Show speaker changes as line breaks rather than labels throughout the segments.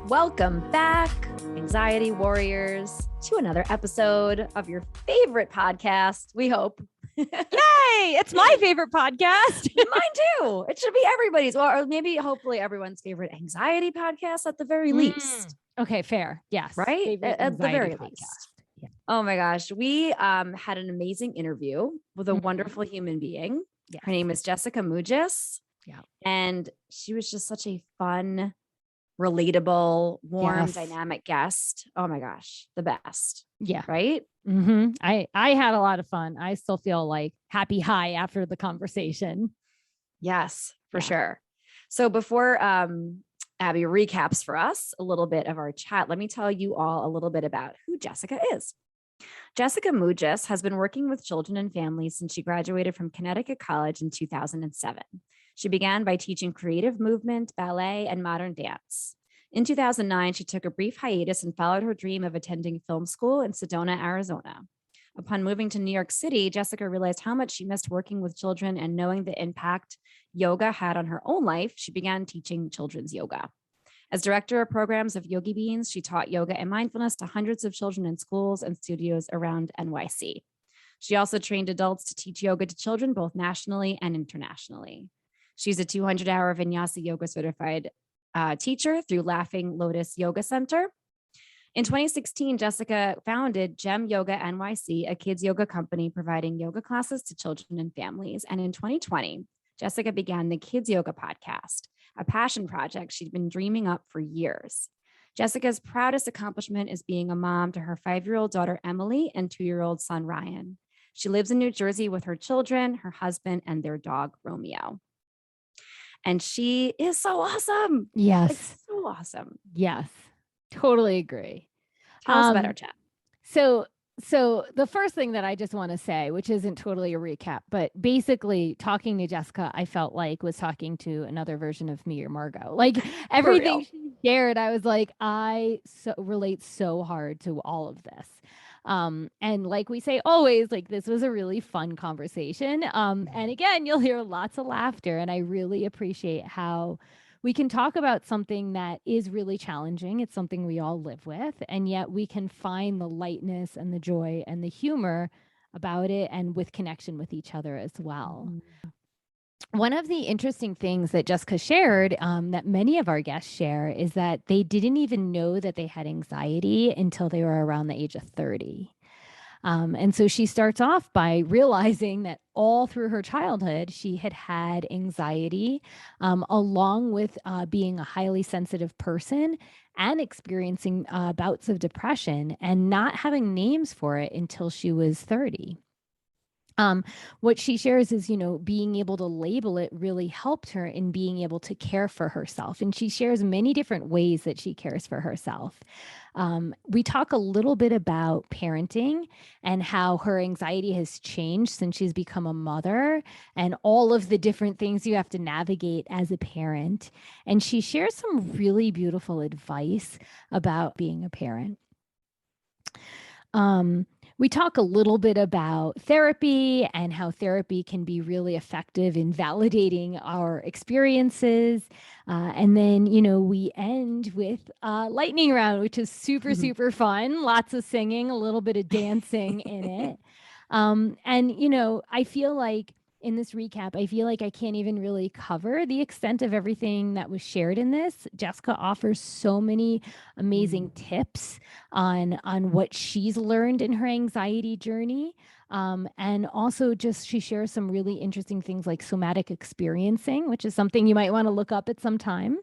Welcome back, anxiety warriors, to another episode of your favorite podcast, we hope.
Yay! It's my favorite podcast.
Mine too. It should be everybody's, or maybe hopefully everyone's favorite anxiety podcast at the very least.
Okay, fair. Yes.
Right? At the very
podcast.
least.
Yeah.
Oh my gosh. We had an amazing interview with a wonderful human being.
Yes.
Her name is Jessica Mougis.
Yeah.
And she was just such a fun, relatable, warm,
Yes.
dynamic guest. Oh my gosh, the best.
Yeah.
Right?
Mm-hmm. I had a lot of fun. I still feel like happy high after the conversation.
Yes, for
Yeah.
sure. So before Abby recaps for us a little bit of our chat, let me tell you all a little bit about who Jessica is. Jessica Mougis has been working with children and families since she graduated from Connecticut College in 2007. She began by teaching creative movement, ballet, and modern dance. In 2009, she took a brief hiatus and followed her dream of attending film school in Sedona, Arizona. Upon moving to New York City, Jessica realized how much she missed working with children, and knowing the impact yoga had on her own life, she began teaching children's yoga. As director of programs of Yogi Beans, she taught yoga and mindfulness to hundreds of children in schools and studios around NYC. She also trained adults to teach yoga to children, both nationally and internationally. She's a 200-hour Vinyasa Yoga certified teacher through Laughing Lotus Yoga Center. In 2016, Jessica founded Gem Yoga NYC, a kids yoga company providing yoga classes to children and families. And in 2020, Jessica began the Kids Yoga Podcast, a passion project she'd been dreaming up for years. Jessica's proudest accomplishment is being a mom to her 5-year-old daughter, Emily, and 2-year-old son, Ryan. She lives in New Jersey with her children, her husband, and their dog, Romeo. And she is so awesome.
Yes.
Like, so awesome.
Yes. Totally agree.
Tell us about our chat.
So the first thing that I just want to say, which isn't totally a recap, but basically talking to Jessica, I felt like was talking to another version of me or Margot. Like everything she shared, I was like, I relate so hard to all of this. And like we say always, like this was a really fun conversation. And again, you'll hear lots of laughter, and I really appreciate how we can talk about something that is really challenging. It's something we all live with, and yet we can find the lightness and the joy and the humor about it, and with connection with each other as well. One of the interesting things that Jessica shared, that many of our guests share, is that they didn't even know that they had anxiety until they were around the age of 30. And so she starts off by realizing that all through her childhood, she had had anxiety, along with being a highly sensitive person and experiencing bouts of depression, and not having names for it until she was 30. What she shares is, being able to label it really helped her in being able to care for herself. And she shares many different ways that she cares for herself. We talk a little bit about parenting and how her anxiety has changed since she's become a mother, and all of the different things you have to navigate as a parent. And she shares some really beautiful advice about being a parent. We talk a little bit about therapy and how therapy can be really effective in validating our experiences. And then, we end with lightning round, which is super, super fun. Lots of singing, a little bit of dancing in it. And, I feel like in this recap, I feel like I can't even really cover the extent of everything that was shared in this. Jessica offers so many amazing tips on what she's learned in her anxiety journey. And also she shares some really interesting things like somatic experiencing, which is something you might want to look up at some time.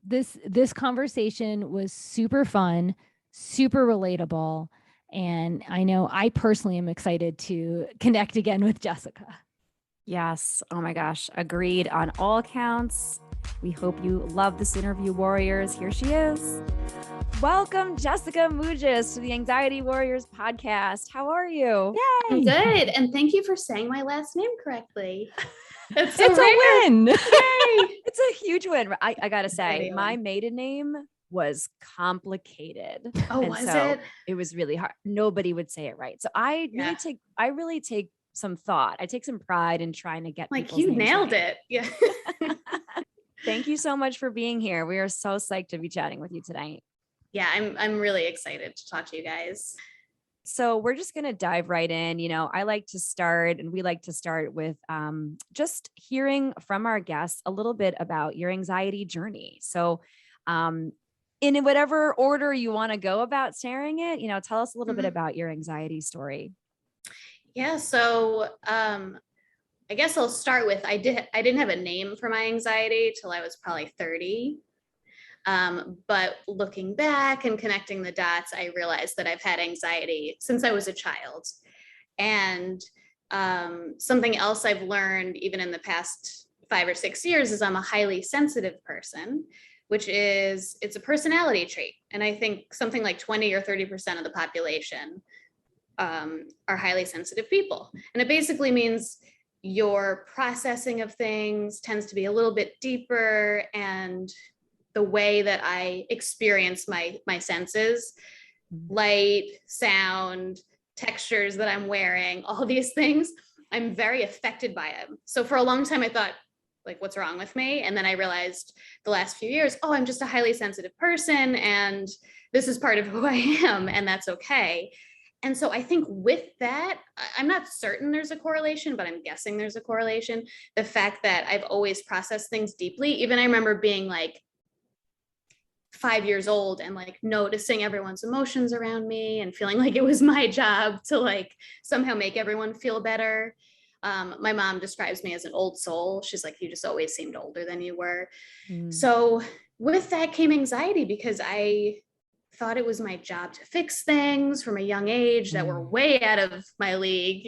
This conversation was super fun, super relatable. And I know I personally am excited to connect again with Jessica.
Yes. Oh my gosh. Agreed on all counts. We hope you love this interview, warriors. Here she is. Welcome, Jessica Mougis, to the Anxiety Warriors podcast. How are you?
Yay!
I'm good. And thank you for saying my last name correctly.
It's a win.
Yay!
It's a huge win. I got to say, my maiden name was complicated.
Oh,
and
was
so
it?
It was really hard. Nobody would say it right. So I really take some thought. I take some pride in trying to get
like
people's
you
names
nailed
right.
it. Yeah.
Thank you so much for being here. We are so psyched to be chatting with you tonight.
Yeah, I'm really excited to talk to you guys.
So we're just going to dive right in. I like to start, and we like to start with just hearing from our guests a little bit about your anxiety journey. So in whatever order you want to go about sharing it, tell us a little bit about your anxiety story.
Yeah, so I guess I'll start with I didn't have a name for my anxiety till I was probably 30. But looking back and connecting the dots, I realized that I've had anxiety since I was a child. And something else I've learned even in the past 5 or 6 years is I'm a highly sensitive person, which it's a personality trait. And I think something like 20 or 30% of the population are highly sensitive people. And it basically means your processing of things tends to be a little bit deeper, and the way that I experience my senses, light, sound, textures that I'm wearing, all these things, I'm very affected by them. So for a long time, I thought, like, what's wrong with me? And then I realized the last few years, I'm just a highly sensitive person, and this is part of who I am, and that's okay. And so I think with that, I'm not certain there's a correlation, but I'm guessing there's a correlation. The fact that I've always processed things deeply, even I remember being like 5 years old and like noticing everyone's emotions around me and feeling like it was my job to like somehow make everyone feel better. My mom describes me as an old soul. She's like, you just always seemed older than you were. So with that came anxiety, because I thought it was my job to fix things from a young age that were way out of my league,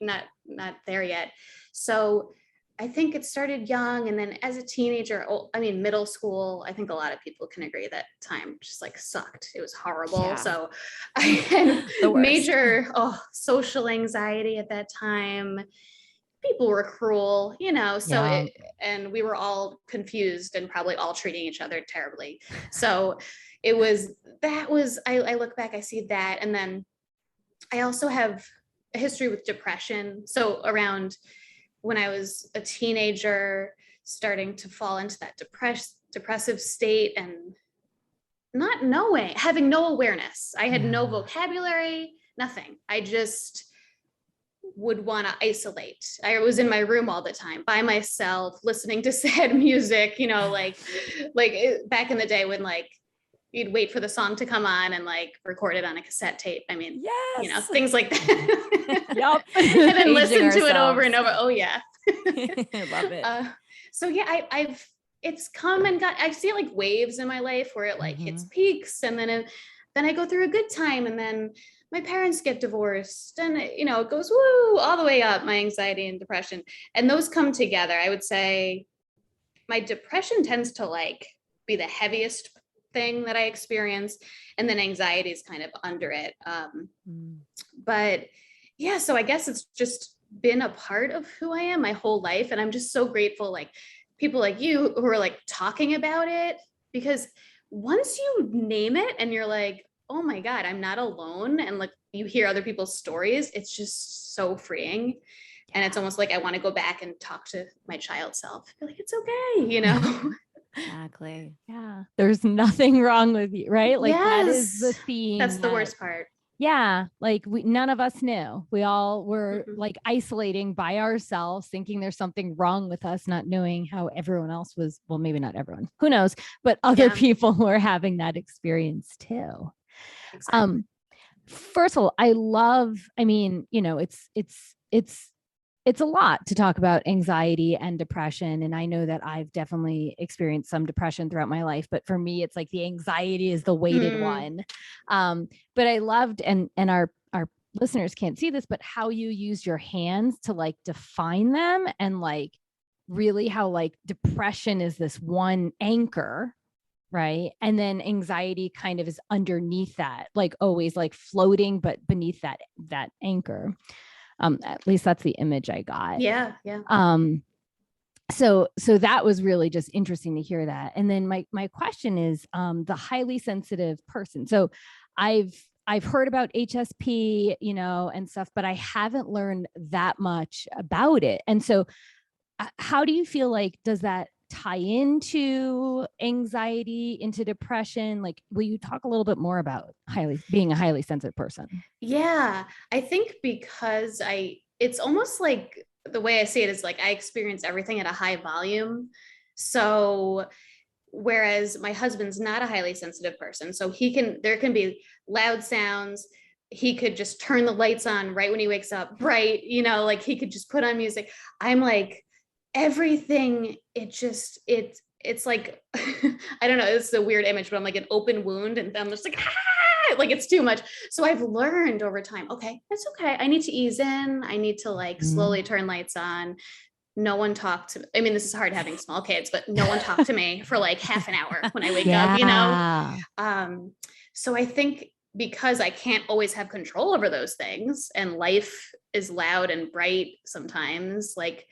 not there yet. So I think it started young, and then as a teenager, middle school, I think a lot of people can agree that time just like sucked. It was horrible.
Yeah.
So I had major social anxiety at that time. People were cruel, and we were all confused and probably all treating each other terribly. So I look back, I see that. And then I also have a history with depression. So around when I was a teenager, starting to fall into that depressive state and not knowing, having no awareness. I had no vocabulary, nothing. I just would want to isolate. I was in my room all the time by myself, listening to sad music, like back in the day when like you'd wait for the song to come on and like record it on a cassette tape.
Yes.
Things like that.
Yep.
And then listen to
ourselves.
it over and over. Oh yeah.
I love it.
So yeah, it's come and I see like waves in my life where it like hits peaks, and then I go through a good time, and then my parents get divorced, and it goes woo all the way up, my anxiety and depression, and those come together. I would say my depression tends to like be the heaviest thing that I experience, and then anxiety is kind of under it. But yeah, so I guess it's just been a part of who I am my whole life, and I'm just so grateful, like people like you who are like talking about it, because once you name it and you're like, oh my God, I'm not alone, and like you hear other people's stories, it's just so freeing. And it's almost like I want to go back and talk to my child self, be like, it's okay,
Exactly.
Yeah. There's nothing wrong with you, right? Like that
Yes.
is the theme.
That's the worst part.
Yeah. Like none of us knew. We all were like isolating by ourselves, thinking there's something wrong with us, not knowing how everyone else was. Well, maybe not everyone, who knows, but other people were having that experience too.
Exactly.
First of all, it's a lot to talk about anxiety and depression. And I know that I've definitely experienced some depression throughout my life, but for me, it's like the anxiety is the weighted one. But I loved, and our listeners can't see this, but how you use your hands to like define them, and like really how like depression is this one anchor, right? And then anxiety kind of is underneath that, like always like floating, but beneath that anchor. At least that's the image I got.
Yeah.
So that was really just interesting to hear that. And then my question is, the highly sensitive person. So I've heard about HSP, and stuff, but I haven't learned that much about it. And so how do you feel like, does that tie into anxiety, into depression? Like, will you talk a little bit more about being a highly sensitive person?
Yeah, I think because it's almost like the way I see it is like I experience everything at a high volume. So whereas my husband's not a highly sensitive person, so there can be loud sounds. He could just turn the lights on right when he wakes up, bright, like he could just put on music. I'm like, everything, it's like, I don't know, it's a weird image, but I'm like an open wound and I'm just like, like it's too much. So I've learned over time, okay, it's okay. I need to ease in. I need to like slowly turn lights on. No one talked to me. I mean, this is hard having small kids, but no one talked to me for like half an hour when I wake up, So I think because I can't always have control over those things and life is loud and bright sometimes, like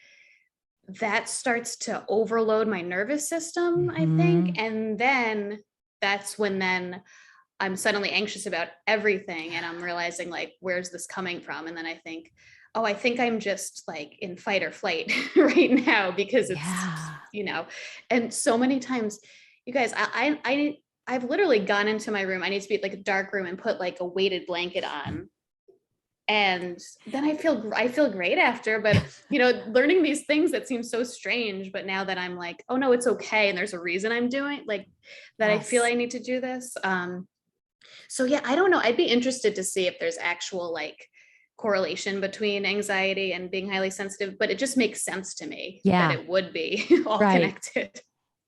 that starts to overload my nervous system, I think. And then that's when I'm suddenly anxious about everything and I'm realizing like, where's this coming from? And then I think, oh, I think I'm just like in fight or flight right now because it's, and so many times, you guys, I've literally gone into my room. I need to be like a dark room and put like a weighted blanket on. And then I feel great after, but learning these things that seem so strange, but now that I'm like, oh no, it's okay. And there's a reason I'm doing like that. Yes. I feel I need to do this. So yeah, I don't know. I'd be interested to see if there's actual like correlation between anxiety and being highly sensitive, but it just makes sense to me that it would be all connected.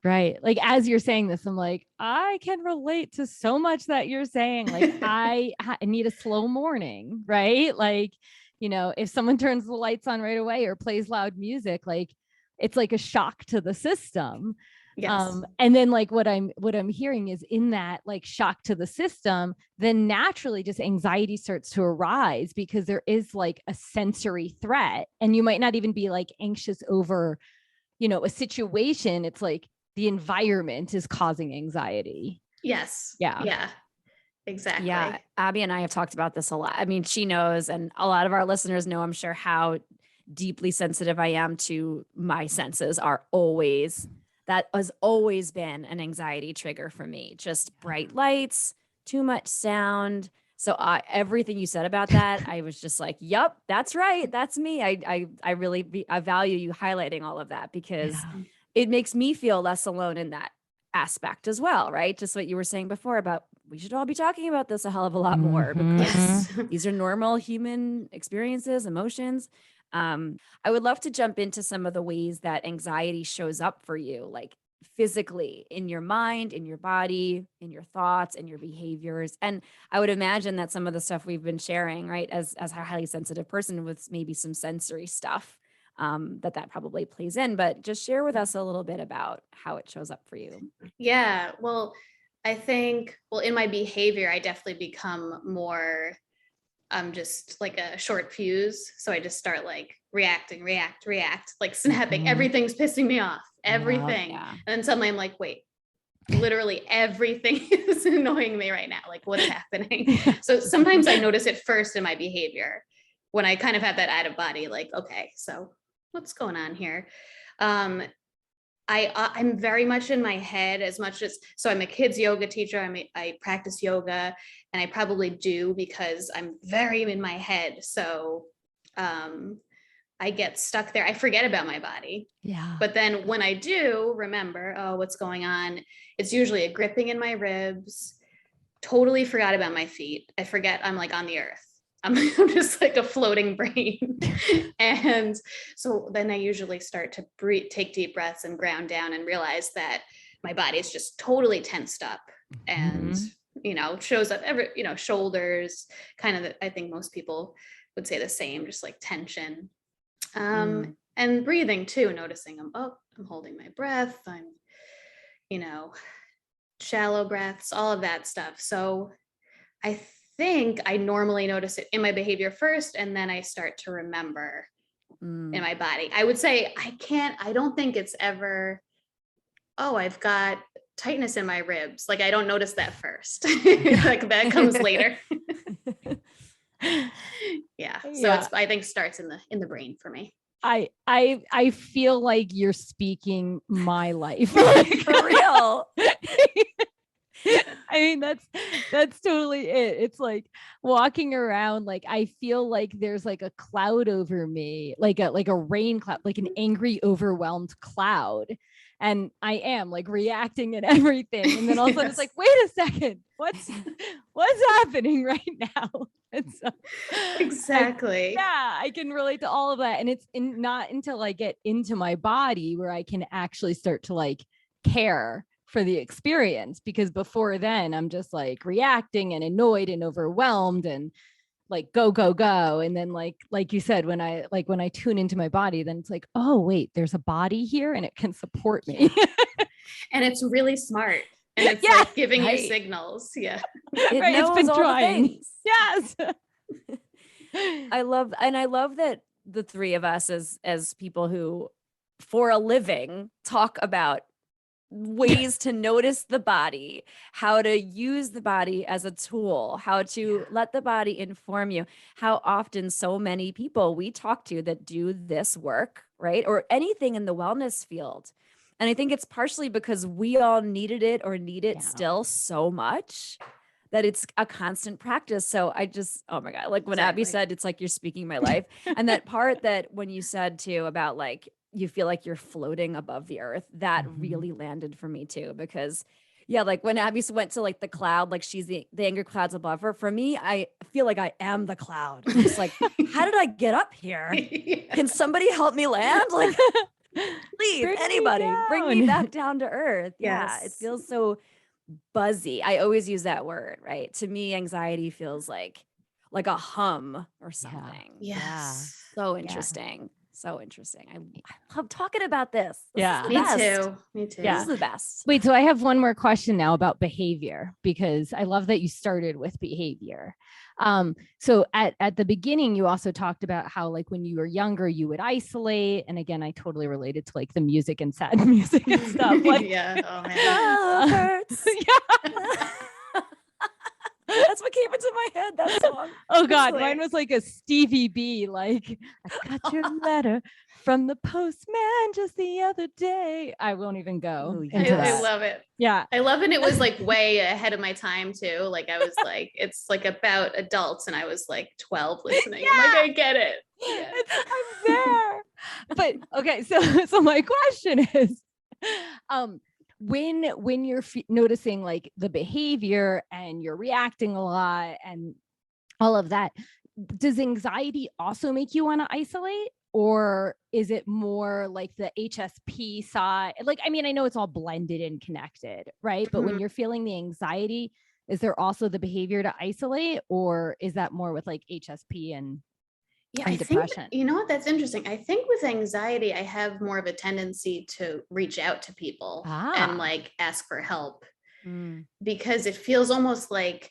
Right. Like, as you're saying this, I'm like, I can relate to so much that you're saying. Like, I need a slow morning, right? Like, if someone turns the lights on right away or plays loud music, like it's like a shock to the system. Yes. And then like what I'm hearing is in that like shock to the system, then naturally just anxiety starts to arise because there is like a sensory threat and you might not even be like anxious over, a situation. It's like the environment is causing anxiety.
Yes. Yeah. Exactly.
Yeah. Abby and I have talked about this a lot. I mean, she knows, and a lot of our listeners know, I'm sure, how deeply sensitive I am to my senses that has always been an anxiety trigger for me. Just bright lights, too much sound. So everything you said about that, I was just like, yep, that's right. That's me. I really I value you highlighting all of that because it makes me feel less alone in that aspect as well, right? Just what you were saying before about we should all be talking about this a hell of a lot more because these are normal human experiences, emotions. I would love to jump into some of the ways that anxiety shows up for you, like physically in your mind, in your body, in your thoughts, and your behaviors. And I would imagine that some of the stuff we've been sharing, right, as a highly sensitive person with maybe some sensory stuff, that probably plays in, but just share with us a little bit about how it shows up for you.
Yeah, well, I think, in my behavior, I definitely become more, just like a short fuse. So I just start like reacting, react, like snapping. Everything's pissing me off, everything. Yeah. And then suddenly I'm like, wait, literally everything is annoying me right now. Like what's happening? So sometimes I notice it first in my behavior when I kind of have that out of body, like, okay, so what's going on here? I'm very much in my head as much as, so I'm a kids yoga teacher. I practice yoga and I probably do because I'm very in my head. So, I get stuck there. I forget about my body. Yeah. But then when I do remember, oh, what's going on? It's usually a gripping in my ribs. Totally forgot about my feet. I forget I'm like on the earth. I'm just like a floating brain. And so then I usually start to take deep breaths and ground down and realize that my body is just totally tensed up and, shows up shoulders, kind of, I think most people would say the same, just like tension. And breathing too, noticing I'm holding my breath. I'm, shallow breaths, all of that stuff. So I think I normally notice it in my behavior first, and then I start to remember in my body. I would say I don't think it's ever, I've got tightness in my ribs. Like I don't notice that first. Like that comes later. Yeah. So it's, I think starts in the brain for me.
I feel like you're speaking my life.
For real.
I mean, that's totally it. It's like walking around, like I feel like there's like a cloud over me, like a rain cloud, like an angry, overwhelmed cloud. And I am like reacting and everything. And then all of a sudden it's like, wait a second, what's happening right now? And so
Exactly.
I can relate to all of that. And it's not until I get into my body where I can actually start to like care for the experience, because before then I'm just like reacting and annoyed and overwhelmed and like go and then like you said, when I tune into my body, then it's like, oh wait, there's a body here and it can support me.
And it's really smart, and it's like giving you signals. It
knows
it's been
all
trying.
the things.
Yes.
I love that the three of us as people who for a living talk about ways to notice the body, how to use the body as a tool, how to let the body inform you. How often so many people we talk to that do this work, right? Or anything in the wellness field. And I think it's partially because we all needed it or need it still so much that it's a constant practice. So I just, oh my God, like when Abby said, it's like you're speaking my life. And that part that when you said too about like, you feel like you're floating above the earth, that really landed for me too, because like when Abby went to like the cloud, like she's the angry clouds above her. For me, I feel like I am the cloud. It's like, how did I get up here? Can somebody help me land? Like, please, anybody, bring me back down to earth. Yeah, it feels so buzzy. I always use that word, right? To me, anxiety feels like a hum or something. So interesting. So interesting. I love talking about this. This is the best.
Me too.
This is the best.
Wait, so I have one more question now about behavior, because I love that you started with behavior. So at the beginning, you also talked about how like when you were younger, you would isolate. And again, I totally related to like the music and sad music and stuff. Like,
Oh man.
Love hurts. That's what came into my head, that song.
Oh God, mine was like a Stevie B, like, I got your letter from the postman just the other day. I won't even go into that.
I love it.
Yeah.
I love it. It was like way ahead of my time too. Like I was like, it's like about adults, and I was like 12 listening. I'm like, I get it.
I'm there. But okay, so my question is, when you're noticing like the behavior and you're reacting a lot and all of that, does anxiety also make you want to isolate, or is it more like the HSP side? Like, I mean, I know it's all blended and connected, right? But when you're feeling the anxiety, is there also the behavior to isolate, or is that more with like HSP and depression?
You know what? That's interesting. I think with anxiety, I have more of a tendency to reach out to people and like ask for help, because it feels almost like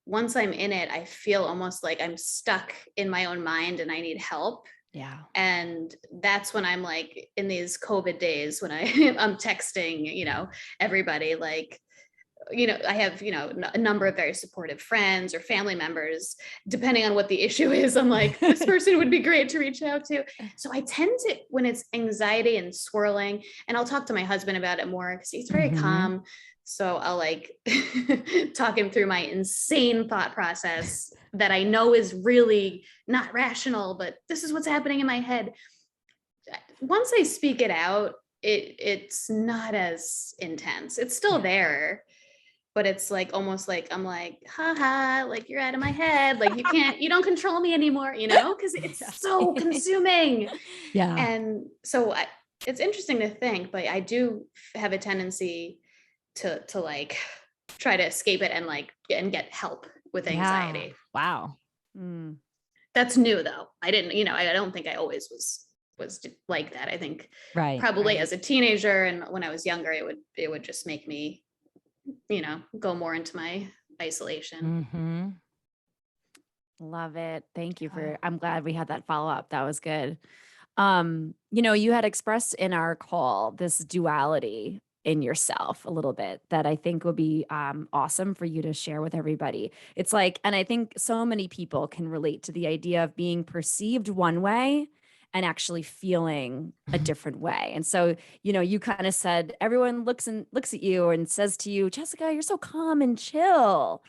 once I'm in it, I feel almost like I'm stuck in my own mind and I need help.
Yeah.
And that's when I'm like in these COVID days when I'm texting, everybody, like, I have, a number of very supportive friends or family members, depending on what the issue is. I'm like, this person would be great to reach out to. So I tend to, when it's anxiety and swirling, and I'll talk to my husband about it more because he's very calm. So I'll like talk him through my insane thought process that I know is really not rational, but this is what's happening in my head. Once I speak it out, it's not as intense. It's still there. But it's like almost like I'm like, haha, like you're out of my head. Like you don't control me anymore, because it's so consuming.
Yeah.
And so it's interesting to think, but I do have a tendency to like try to escape it and like and get help with anxiety.
Wow.
That's new though. I didn't, I don't think I always was like that. I think probably as a teenager and when I was younger, it would just make me go more into my isolation.
Love it. Thank you I'm glad we had that follow-up. That was good. You had expressed in our call this duality in yourself a little bit that I think would be awesome for you to share with everybody. It's like, and I think so many people can relate to the idea of being perceived one way and actually feeling a different way. And so, you kind of said, everyone looks at you and says to you, Jessica, you're so calm and chill.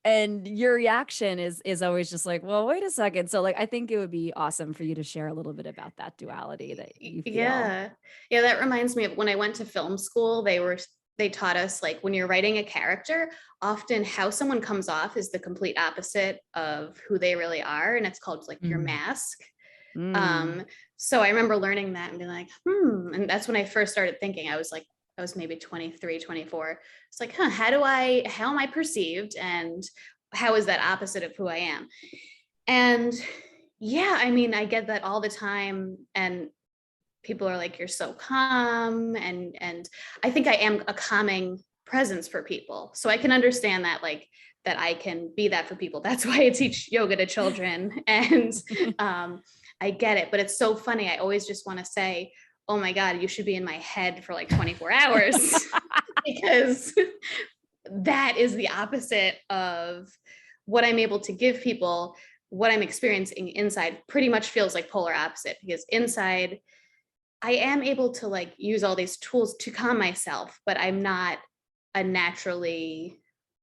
And your reaction is always just like, well, wait a second. So like, I think it would be awesome for you to share a little bit about that duality that you feel.
Yeah. That reminds me of when I went to film school, they taught us, like, when you're writing a character, often how someone comes off is the complete opposite of who they really are. And it's called like your mask. So I remember learning that and being like, and that's when I first started thinking. I was maybe 23, 24. It's like, how am I perceived? And how is that opposite of who I am? And yeah, I mean, I get that all the time. And people are like, you're so calm. And I think I am a calming presence for people. So I can understand that, like, that I can be that for people. That's why I teach yoga to children. And I get it, but it's so funny. I always just want to say, oh my God, you should be in my head for like 24 hours because that is the opposite of what I'm able to give people. What I'm experiencing inside pretty much feels like polar opposite, because inside I am able to like use all these tools to calm myself, but I'm not a naturally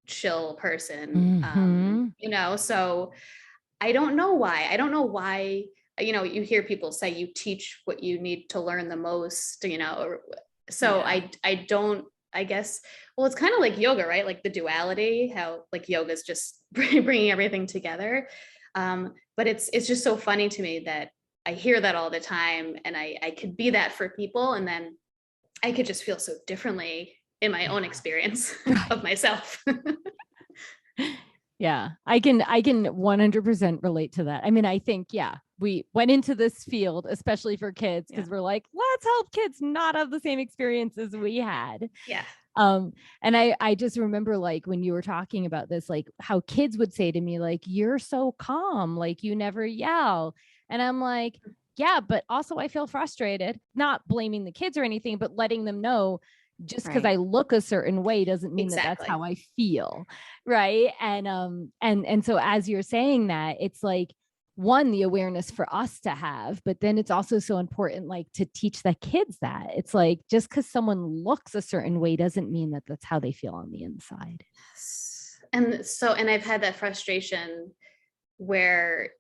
chill person, so I don't know why, you hear people say you teach what you need to learn the most, so yeah. I guess, well, it's kind of like yoga, right? Like the duality, how like yoga is just bringing everything together. But it's just so funny to me that I hear that all the time, and I could be that for people. And then I could just feel so differently in my own experience of myself.
Yeah, I can 100% relate to that. I mean, I think, we went into this field, especially for kids, because we're like, let's help kids not have the same experiences we had.
Yeah.
And I just remember, like, when you were talking about this, like how kids would say to me, like, you're so calm, like you never yell. And I'm like, yeah, but also I feel frustrated, not blaming the kids or anything, but letting them know, just because I look a certain way doesn't mean that that's how I feel. Right. And so as you're saying that, it's like, one, the awareness for us to have, but then it's also so important, like, to teach the kids that it's like, just because someone looks a certain way doesn't mean that that's how they feel on the inside.
And I've had that frustration where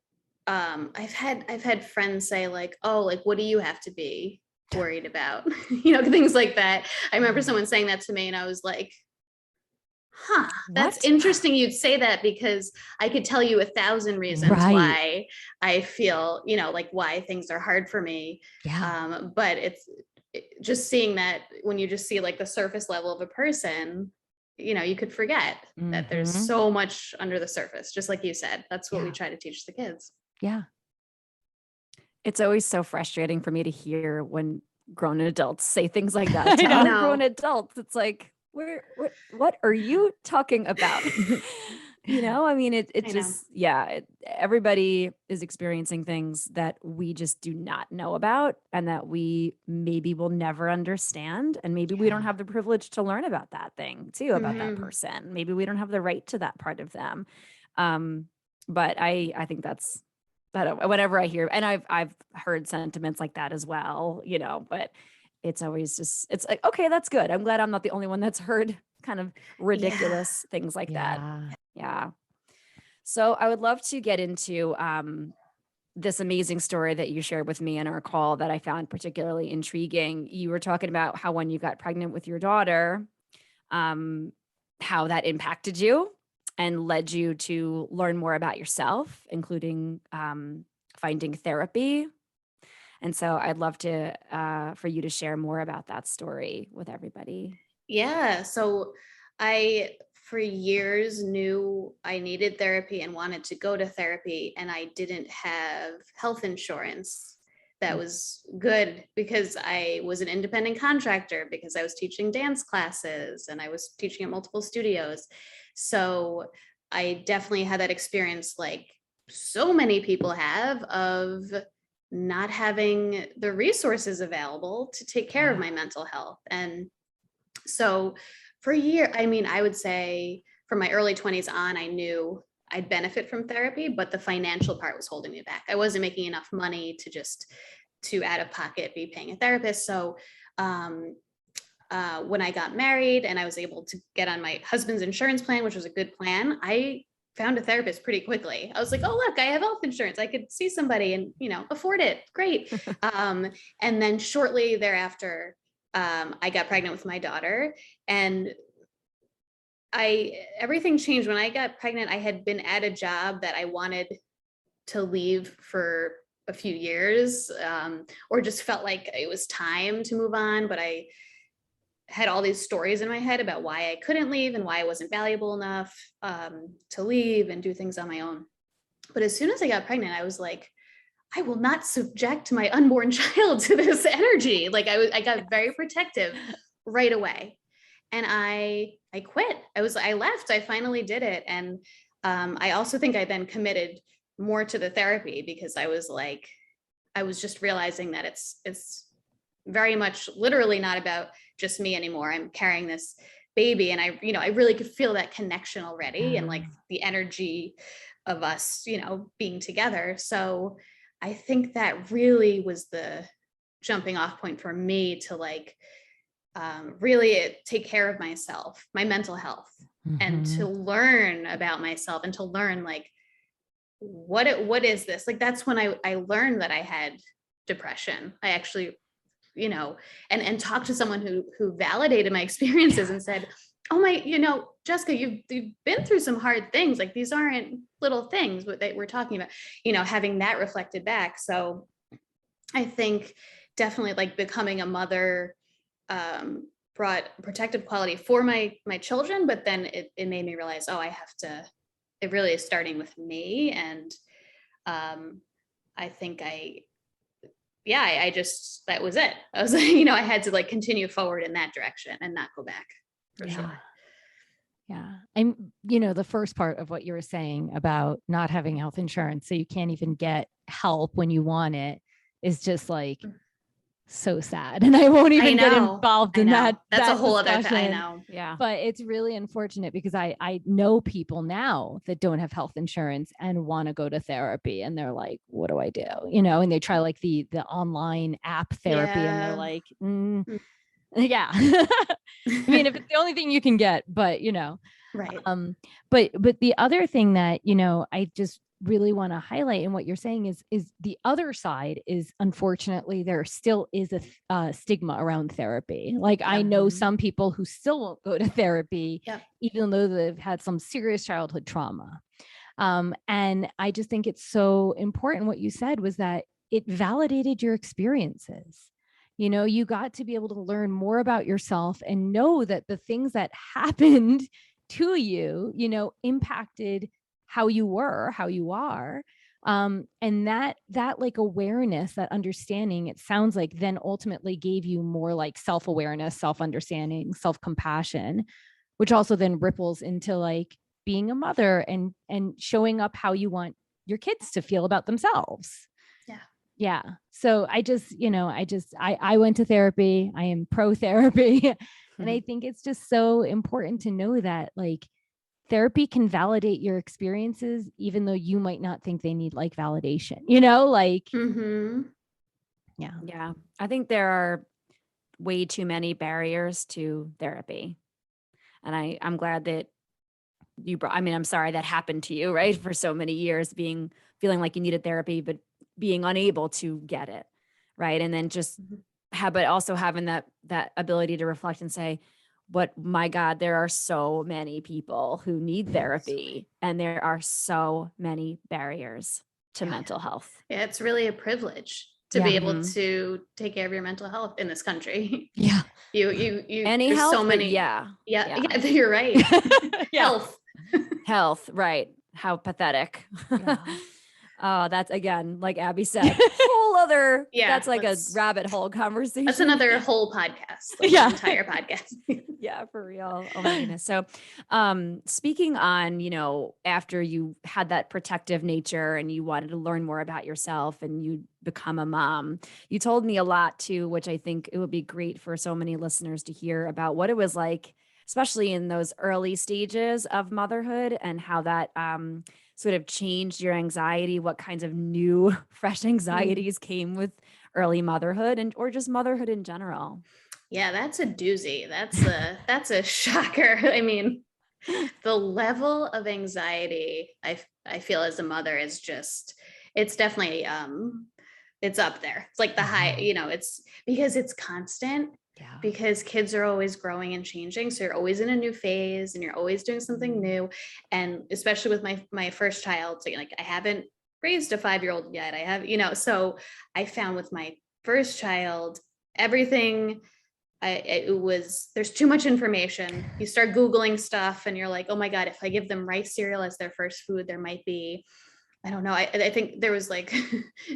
I've had friends say like, oh, like, what do you have to be worried about? Things like that. I remember someone saying that to me and I was like, that's interesting you'd say that, because I could tell you 1,000 reasons why I feel, like why things are hard for me. But it's just seeing that when you just see like the surface level of a person, you could forget that there's so much under the surface, just like you said. That's what we try to teach the kids.
Yeah.
It's always so frustrating for me to hear when grown adults say things like that to other grown adults. It's like, what are you talking about? I mean, it just, everybody is experiencing things that we just do not know about, and that we maybe will never understand. And maybe we don't have the privilege to learn about that thing too, about that person. Maybe we don't have the right to that part of them. But I think that's, whenever I hear, and I've heard sentiments like that as well, but it's always just, it's like, okay, that's good. I'm glad I'm not the only one that's heard kind of ridiculous things like that. Yeah. So I would love to get into this amazing story that you shared with me in our call that I found particularly intriguing. You were talking about how when you got pregnant with your daughter, how that impacted you and led you to learn more about yourself, including finding therapy. And so I'd love to for you to share more about that story with everybody.
Yeah. So I, for years, knew I needed therapy and wanted to go to therapy, and I didn't have health insurance that was good, because I was an independent contractor, because I was teaching dance classes and I was teaching at multiple studios. So I definitely had that experience, like so many people have, of not having the resources available to take care of my mental health. And so for a year, I mean, I would say from my early 20s on, I knew I'd benefit from therapy, but the financial part was holding me back. I wasn't making enough money to out of pocket be paying a therapist. So when I got married and I was able to get on my husband's insurance plan, which was a good plan, I found a therapist pretty quickly. I was like, oh, look, I have health insurance. I could see somebody and, afford it. Great. And then shortly thereafter, I got pregnant with my daughter, and everything changed when I got pregnant. I had been at a job that I wanted to leave for a few years, or just felt like it was time to move on. But I had all these stories in my head about why I couldn't leave and why I wasn't valuable enough to leave and do things on my own. But as soon as I got pregnant, I was like, I will not subject my unborn child to this energy. Like I got very protective right away. And I quit. I left. I finally did it. And I also think I then committed more to the therapy, because I was just realizing that it's very much literally not about just me anymore. I'm carrying this baby, and I really could feel that connection already, and like the energy of us, being together. So I think that really was the jumping off point for me to really take care of myself, my mental health, and to learn about myself, and to learn what is this? Like, that's when I learned that I had depression. I actually, and talked to someone who validated my experiences and said, oh my, Jessica, you've been through some hard things. Like, these aren't little things that we're talking about, having that reflected back. So I think definitely becoming a mother brought protective quality for my children, but then it made me realize, it really is starting with me. And I think I just, that was it. I was I had to continue forward in that direction and not go back, for sure.
Yeah. And, the first part of what you were saying about not having health insurance, so you can't even get help when you want it, is just so sad. And I won't even get involved in that.
That's a whole
discussion.
other thing. I know.
Yeah.
But it's really unfortunate, because I know people now that don't have health insurance and want to go to therapy, and they're like, what do I do? And they try the online app therapy, and they're like, yeah. I mean, if it's the only thing you can get, but
right.
But the other thing that, I just really want to highlight in what you're saying is the other side is, unfortunately, there still is a stigma around therapy. I know some people who still won't go to therapy, even though they've had some serious childhood trauma. And I just think it's so important. What you said was that it validated your experiences. You got to be able to learn more about yourself and know that the things that happened to you, impacted how you were, how you are. And that awareness, that understanding, it sounds like then ultimately gave you more self-awareness, self-understanding, self-compassion, which also then ripples into being a mother and showing up how you want your kids to feel about themselves. Yeah. So I went to therapy. I am pro therapy. And I think it's just so important to know that therapy can validate your experiences, even though you might not think they need validation,
Yeah. I think there are way too many barriers to therapy. And I'm glad that I'm sorry that happened to you, right? For so many years feeling like you needed therapy, but being unable to get it. Right. And then just but also having that ability to reflect and say, my God, there are so many people who need therapy, and there are so many barriers to mental health.
Yeah. It's really a privilege to be able to take care of your mental health in this country.
Yeah.
You
any
there's
health,
so many.
Yeah,
you're right. Health.
Right. How pathetic. Oh, that's, again, like Abby said, whole other, that's a rabbit hole conversation.
That's another whole podcast. Entire podcast.
Yeah, for real. Oh my goodness. So, speaking on, after you had that protective nature and you wanted to learn more about yourself and you become a mom, you told me a lot too, which I think it would be great for so many listeners to hear about what it was like especially in those early stages of motherhood, and how that sort of changed your anxiety, what kinds of new, fresh anxieties came with early motherhood and or just motherhood in general.
Yeah, that's a doozy. That's a shocker. I mean, the level of anxiety I feel as a mother is just, it's definitely it's up there. It's like the high, it's because it's constant.
Yeah.
Because kids are always growing and changing. So you're always in a new phase and you're always doing something new. And especially with my first child, so like I haven't raised a 5-year-old yet. I have, so I found with my first child, everything there's too much information. You start Googling stuff and you're like, oh my God, if I give them rice cereal as their first food, there might be, I don't know. I think there was like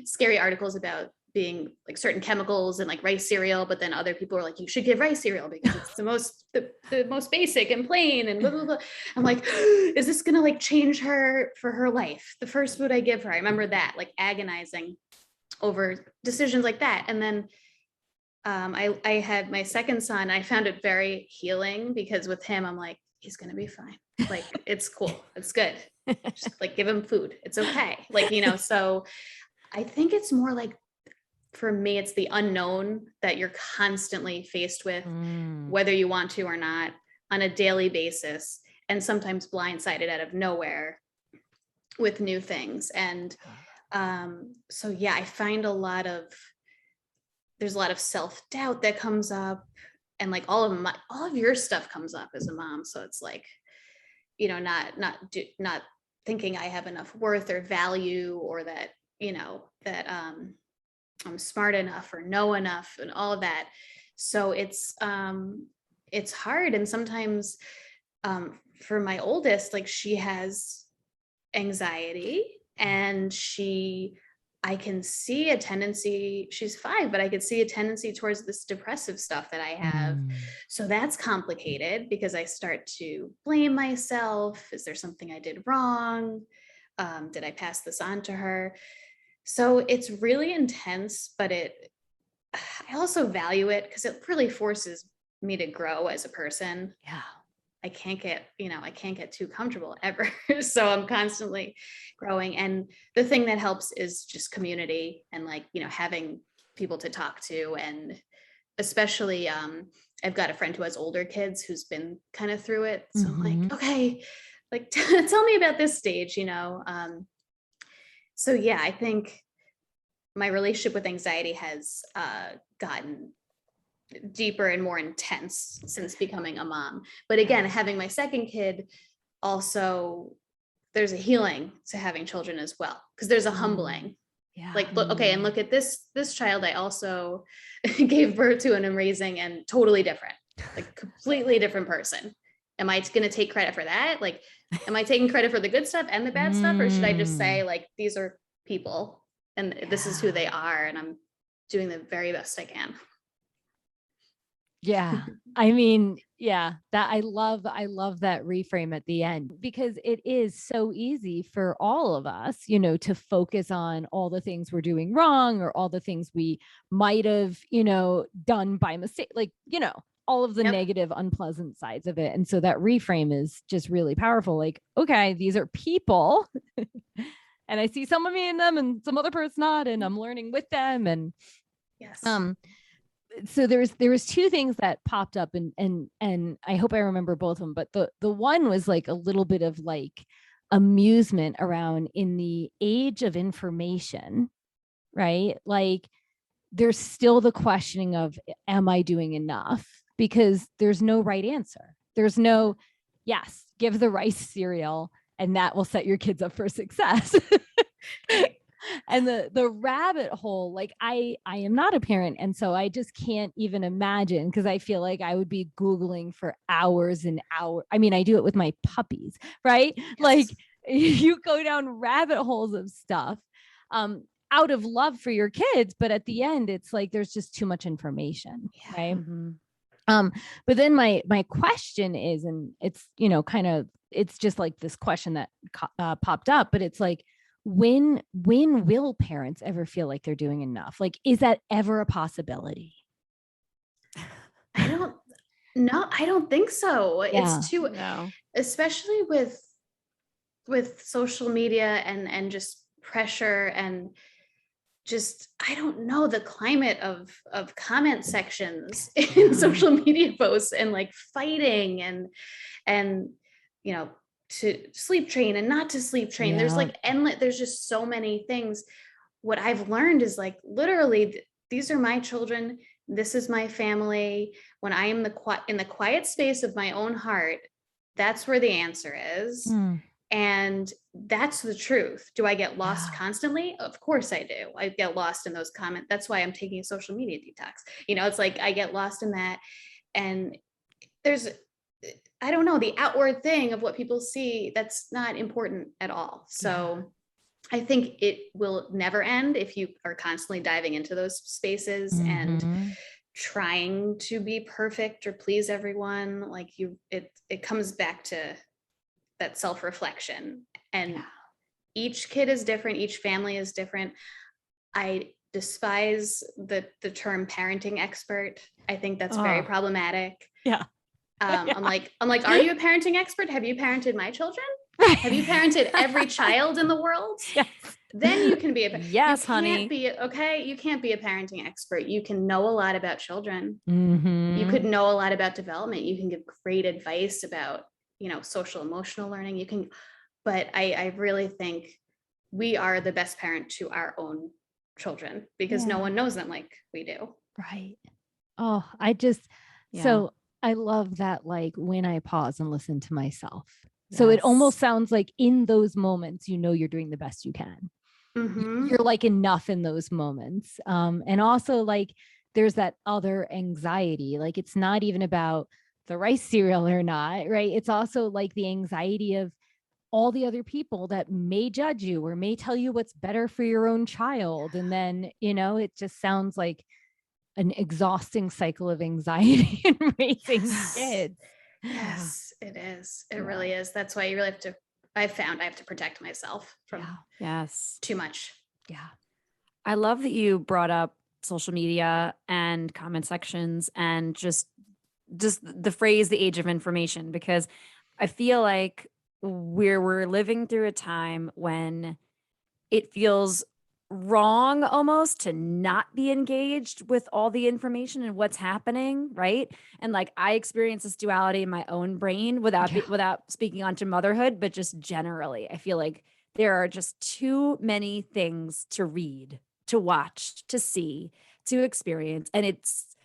scary articles about being like certain chemicals in like rice cereal, but then other people were like, you should give rice cereal because it's the most basic and plain and blah, blah, blah. I'm like, is this gonna like change her for her life? The first food I give her, I remember that, like agonizing over decisions like that. And then I had my second son. I found it very healing because with him, I'm like, he's gonna be fine. Like, it's cool. It's good. Just like give him food. It's okay. Like, so I think it's more like, for me, it's the unknown that you're constantly faced with, whether you want to or not, on a daily basis, and sometimes blindsided out of nowhere with new things. And so, yeah, I find there's a lot of self-doubt that comes up, and like all of your stuff comes up as a mom. So it's like, not thinking I have enough worth or value, or that, I'm smart enough or know enough and all of that. So it's hard. And sometimes for my oldest, like she has anxiety, and I can see a tendency, she's 5, but I could see a tendency towards this depressive stuff that I have. So that's complicated because I start to blame myself. Is there something I did wrong? Did I pass this on to her? So it's really intense, but I also value it because it really forces me to grow as a person.
Yeah.
I can't get too comfortable ever. So I'm constantly growing. And the thing that helps is just community and like, having people to talk to. And especially, I've got a friend who has older kids who's been kind of through it. So I'm like, okay, like tell me about this stage, So yeah, I think my relationship with anxiety has gotten deeper and more intense since becoming a mom. But again, having my second kid, also there's a healing to having children as well, because there's a humbling.
Yeah.
Like, look, okay, and look at this child I also gave birth to, an amazing and totally different, like completely different person. Am I going to take credit for that? Like, am I taking credit for the good stuff and the bad stuff? Or should I just say, like, these are people and this is who they are, and I'm doing the very best I can.
Yeah. I mean, yeah, that I love that reframe at the end, because it is so easy for all of us, to focus on all the things we're doing wrong, or all the things we might have, done by mistake, like, all of the negative, unpleasant sides of it. And so that reframe is just really powerful. Like, okay, these are people and I see some of me in them and some other person not, and I'm learning with them. And
yes.
So there was 2 things that popped up, and I hope I remember both of them, but the one was like a little bit of like amusement around, in the age of information, right? Like there's still the questioning of, am I doing enough? Because there's no right answer. There's no, yes, give the rice cereal and that will set your kids up for success. And the rabbit hole, like I am not a parent. And so I just can't even imagine, because I feel like I would be Googling for hours and hours. I mean, I do it with my puppies, right? Yes. Like you go down rabbit holes of stuff out of love for your kids. But at the end, it's like, there's just too much information. Yeah. Right. Mm-hmm. But then my question is, and it's, it's just like this question that popped up, but it's like, when will parents ever feel like they're doing enough? Like, is that ever a possibility?
No, I don't think so.
Yeah.
It's too,
No.
especially with social media and just pressure and just, I don't know, the climate of comment sections in social media posts and like fighting and you know, to sleep train and not to sleep train. There's
Yeah.
like endless, there's just so many things. What I've learned is like literally these are my children, this is my family. When I am in the quiet space of my own heart, that's where the answer is.
Mm.
And that's the truth. Do I get lost
Yeah.
constantly? Of course I do. I get lost in those comments. That's why I'm taking a social media detox. You know, it's like I get lost in that. And there's, I don't know, the outward thing of what people see, that's not important at all. So I think it will never end if you are constantly diving into those spaces and
Mhm.
trying to be perfect or please everyone. Like it comes back to that self-reflection. And each kid is different, each family is different. I despise the term parenting expert. I think that's very problematic.
Yeah.
I'm like, are you a parenting expert? Have you parented my children?
Right.
Have you parented every child in the world?
Yes.
Then you can be
Yes, honey.
You can't be a parenting expert. You can know a lot about children.
Mhm.
You could know a lot about development. You can give great advice about, you know, social emotional learning. You can, but I really think we are the best parent to our own children because no one knows them like we do.
Right. Oh, I just,
Yeah.
so I love that, like when I pause and listen to myself. So it almost sounds like in those moments, you know, you're doing the best you can.
Mhm.
You're like enough in those moments. And also like there's that other anxiety. Like it's not even about the rice cereal or not, right? It's also like the anxiety of all the other people that may judge you or may tell you what's better for your own child. And then, you know, it just sounds like an exhausting cycle of anxiety in raising kids.
Yes, it is. It really is. That's why you really have to, I have to protect myself from too much.
Yeah.
I love that you brought up social media and comment sections and just the phrase the age of information, because I feel like we're living through a time when it feels wrong almost to not be engaged with all the information and what's happening, right? And like I experience this duality in my own brain without speaking onto motherhood, but just generally, I feel like there are just too many things to read, to watch, to see, to experience, and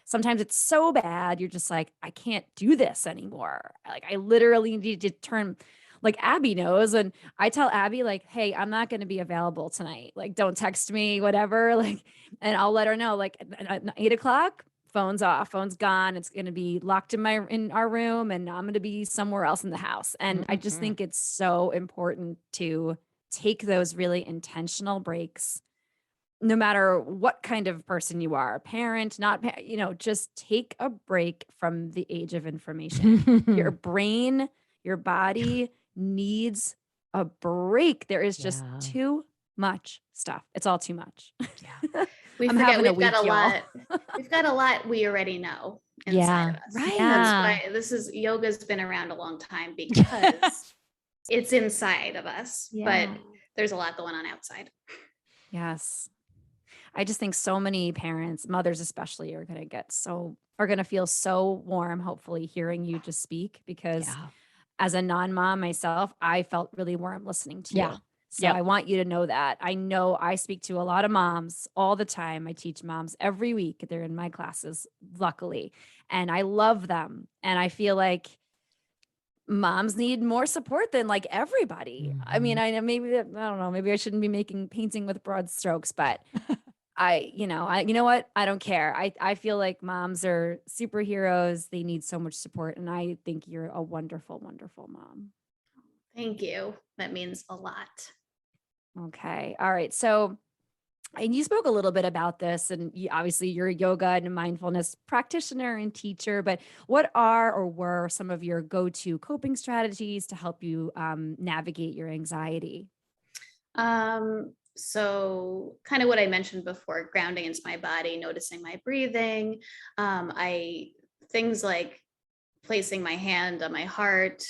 sometimes it's so bad you're just like, I can't do this anymore. Like I literally need to turn, like Abby knows, and I tell Abby, like, hey, I'm not going to be available tonight. Like, don't text me, whatever. Like, and I'll let her know, like, at 8 o'clock, phone's off, phone's gone. It's going to be locked in our room, and I'm going to be somewhere else in the house. And I just think it's so important to take those really intentional breaks, no matter what kind of person you are, parent, not, you know, just take a break from the age of information. Your brain, your body needs a break. There is just too much stuff. It's all too much.
We
I'm
forget
having a
we've got
week,
a
y'all.
lot. We've got a lot we already know inside of us.
Right.
That's why yoga's been around a long time, because it's inside of us, but there's a lot going on outside.
Yes. I just think so many parents, mothers especially, are going to feel so warm, hopefully, hearing you just speak, because as a non-mom myself, I felt really warm listening to you. So I want you to know that. I know I speak to a lot of moms all the time. I teach moms every week. They're in my classes, luckily, and I love them. And I feel like moms need more support than like everybody. I mean, I know I don't know, maybe I shouldn't be painting with broad strokes, but you know what? I don't care. I feel like moms are superheroes. They need so much support. And I think you're a wonderful, wonderful mom.
Thank you. That means a lot.
Okay. All right. So, and you spoke a little bit about this, and obviously you're a yoga and mindfulness practitioner and teacher, but what are or were some of your go-to coping strategies to help you navigate your anxiety?
So kind of what I mentioned before, grounding into my body, noticing my breathing. Things like placing my hand on my heart,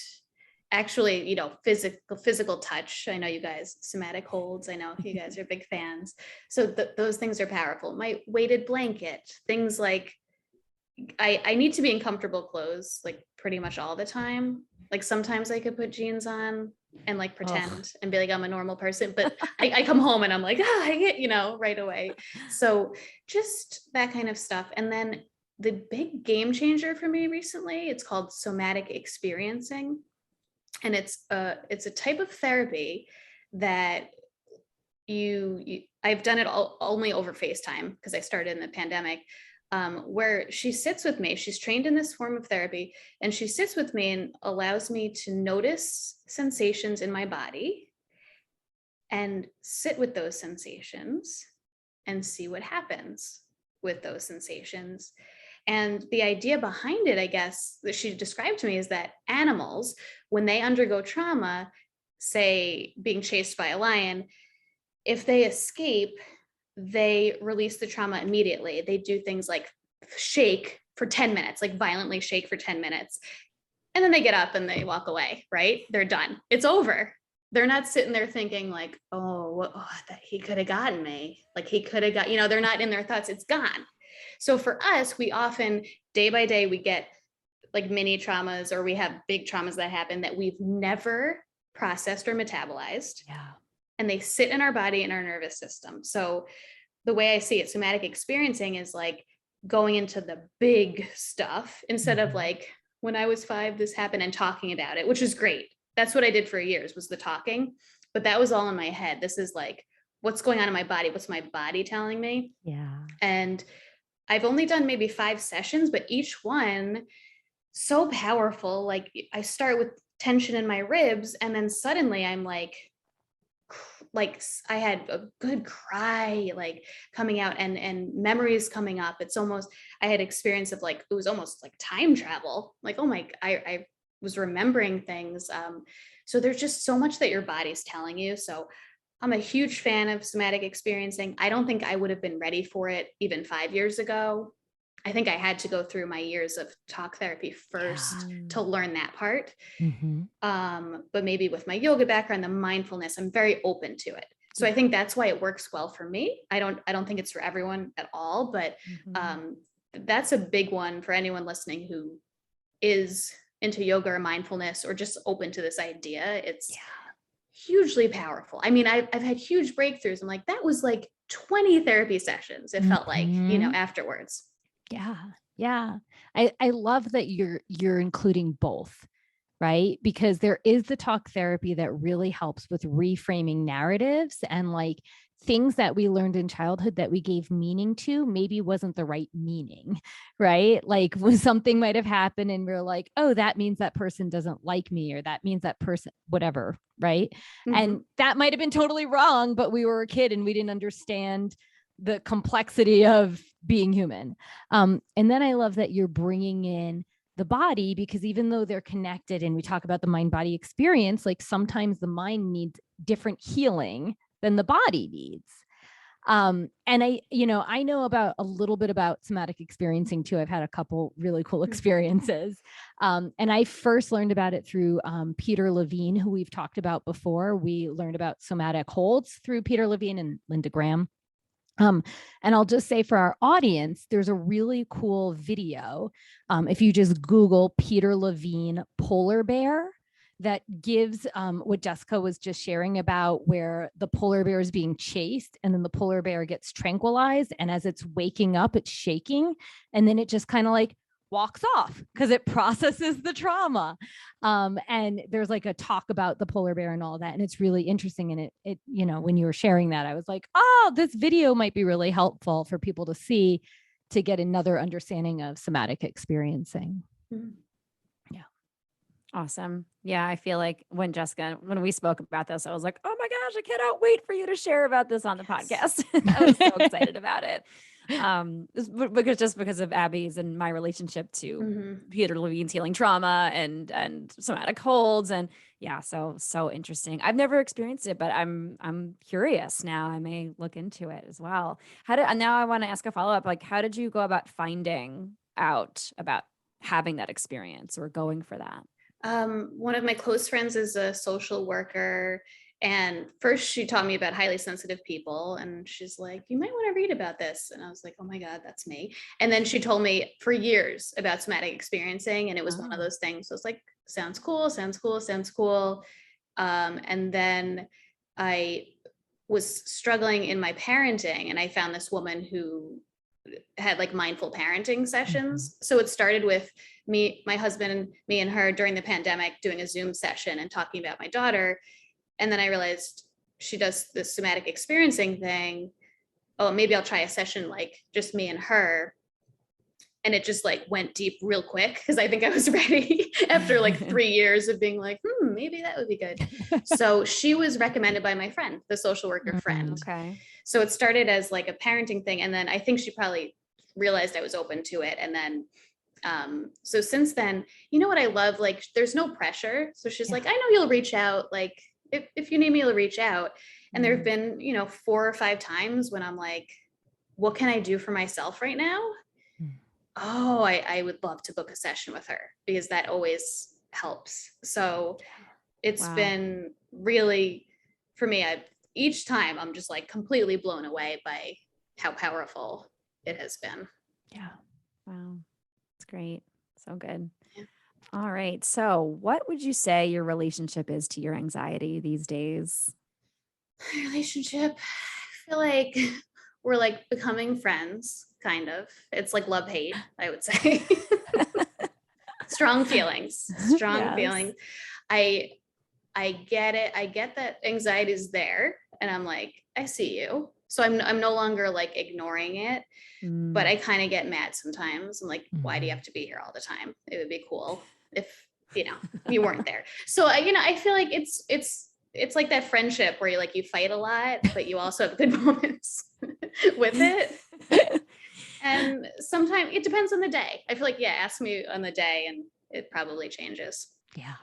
actually, physical touch. I know you guys, somatic holds. I know you guys are big fans. So those things are powerful. My weighted blanket, things like I need to be in comfortable clothes like pretty much all the time. Like sometimes I could put jeans on and like pretend and be like, I'm a normal person, but I come home and I'm like, I get, right away. So just that kind of stuff. And then the big game changer for me recently, it's called somatic experiencing. And it's a type of therapy that I've done it only over FaceTime because I started in the pandemic, where she sits with me. She's trained in this form of therapy, and she sits with me and allows me to notice sensations in my body and sit with those sensations and see what happens with those sensations. And the idea behind it, I guess, that she described to me is that animals, when they undergo trauma, say being chased by a lion, if they escape, they release the trauma immediately. They do things like shake for 10 minutes, like violently shake for 10 minutes. And then they get up and they walk away, right? They're done. It's over. They're not sitting there thinking like, that he could have gotten me. Like he could have got, they're not in their thoughts. It's gone. So for us, we often, day by day, we get like mini traumas, or we have big traumas that happen that we've never processed or metabolized.
Yeah.
And they sit in our body and our nervous system. So the way I see it, somatic experiencing is like going into the big stuff instead of like, when I was 5, this happened, and talking about it, which is great. That's what I did for years, was the talking, but that was all in my head. This is like, what's going on in my body? What's my body telling me?
Yeah.
And I've only done maybe 5 sessions, but each one so powerful. Like I start with tension in my ribs, and then suddenly I'm like I had a good cry, like coming out, and memories coming up. It's almost, I had experience of like, it was almost like time travel. Like, oh my, I was remembering things. So there's just so much that your body's telling you. So I'm a huge fan of somatic experiencing. I don't think I would have been ready for it even 5 years ago. I think I had to go through my years of talk therapy first to learn that part. But maybe with my yoga background, the mindfulness, I'm very open to it. So I think that's why it works well for me. I don't think it's for everyone at all, but that's a big one for anyone listening who is into yoga or mindfulness or just open to this idea. It's hugely powerful. I mean, I've had huge breakthroughs. I'm like, that was like 20 therapy sessions. It felt like, afterwards.
Yeah. Yeah. I love that you're including both, right? Because there is the talk therapy that really helps with reframing narratives, and like things that we learned in childhood that we gave meaning to maybe wasn't the right meaning, right? Like when something might have happened and we're like, oh, that means that person doesn't like me, or that means that person, whatever, right? And that might have been totally wrong, but we were a kid and we didn't understand the complexity of being human. And then I love that you're bringing in the body, because even though they're connected and we talk about the mind body experience, like sometimes the mind needs different healing than the body needs. And I know about a little bit about somatic experiencing too. I've had a couple really cool experiences. And I first learned about it through Peter Levine, who we've talked about before. We learned about somatic holds through Peter Levine and Linda Graham. And I'll just say for our audience, there's a really cool video. If you just Google Peter Levine polar bear, that gives what Jessica was just sharing about, where the polar bear is being chased and then the polar bear gets tranquilized. And as it's waking up, it's shaking. And then it just kind of like walks off because it processes the trauma. And there's like a talk about the polar bear and all that. And it's really interesting. And it, when you were sharing that, I was like, oh, this video might be really helpful for people to see, to get another understanding of somatic experiencing. Yeah.
Awesome. Yeah. I feel like when we spoke about this, I was like, oh my gosh, I cannot wait for you to share about this on the podcast. I was so excited about it. Because of Abby's and my relationship to Peter Levine's healing trauma and somatic holds. And yeah, so interesting. I've never experienced it, but I'm curious now. I may look into it as well. Now I want to ask a follow-up. Like, how did you go about finding out about having that experience or going for that?
One of my close friends is a social worker. And first she taught me about highly sensitive people. And she's like, you might want to read about this. And I was like, oh my God, that's me. And then she told me for years about somatic experiencing. And it was one of those things. So it's like, sounds cool, sounds cool, sounds cool. And then I was struggling in my parenting, and I found this woman who had like mindful parenting sessions. So it started with me, my husband, me and her during the pandemic doing a Zoom session and talking about my daughter. And then I realized she does this somatic experiencing thing. Oh, maybe I'll try a session like just me and her. And it just like went deep real quick because I think I was ready after like 3 years of being like, maybe that would be good. So she was recommended by my friend, the social worker friend.
Okay.
So it started as like a parenting thing. And then I think she probably realized I was open to it. And then, so since then, you know what I love? Like, there's no pressure. So she's like, I know you'll reach out. Like, if you need me, you'll reach out. And there have been, 4 or 5 times when I'm like, what can I do for myself right now? Oh, I would love to book a session with her because that always helps. So it's been really, for me, each time I'm just like completely blown away by how powerful it has been.
Yeah. Wow. That's great. So good.
Yeah.
All right. So what would you say your relationship is to your anxiety these days?
Relationship, I feel like we're like becoming friends, kind of. It's like love hate, I would say. Strong feelings. Feelings. I get it. I get that anxiety is there, and I'm like, I see you. So I'm no longer like ignoring it, but I kind of get mad sometimes. I'm like, why do you have to be here all the time? It would be cool if you weren't there. So I feel like it's like that friendship where you fight a lot, but you also have good moments with it. And sometimes it depends on the day. I feel like, ask me on the day and it probably changes.
Yeah.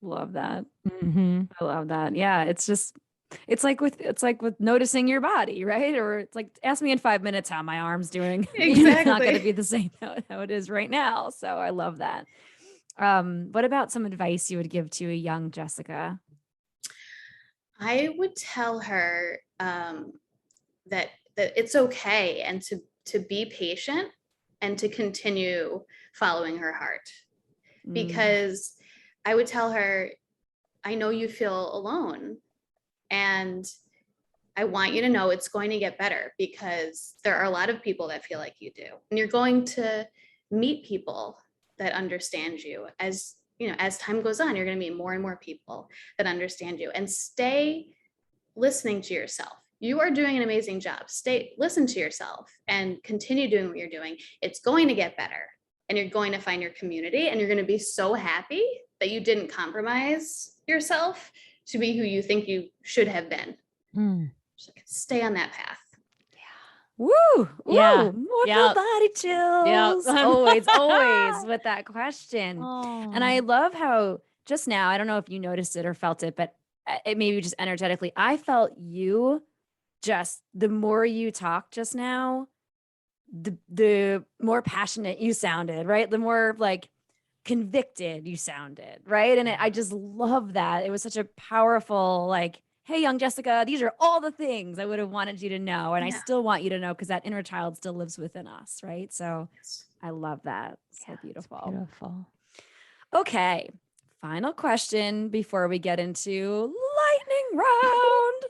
Love that. I love that. Yeah. It's like with noticing your body, right? Or it's like, ask me in 5 minutes how my arm's doing.
Exactly.
It's not going to be the same how it is right now. So I love that. What about some advice you would give to a young Jessica?
I would tell her that it's okay, and to be patient and to continue following her heart. Because I would tell her, I know you feel alone, and I want you to know it's going to get better, because there are a lot of people that feel like you do. And you're going to meet people that understand you. As time goes on, you're going to meet more and more people that understand you. And stay listening to yourself. You are doing an amazing job. Listen to yourself and continue doing what you're doing. It's going to get better, and you're going to find your community, and you're going to be so happy that you didn't compromise yourself to be who you think you should have been. Just stay on that path.
Woo!
Yeah.
More
Yep.
body chills.
Yep.
Always with that question.
Oh.
And I love how just now, I don't know if you noticed it or felt it, but it maybe just energetically, I felt you just, the more you talked just now, the more passionate you sounded, right? The more like convicted you sounded, right? And I just love that. It was such a powerful, like, hey, young Jessica, these are all the things I would have wanted you to know. And I still want you to know, because that inner child still lives within us, right? So I love that. So beautiful.
Beautiful.
Okay. Final question before we get into lightning round.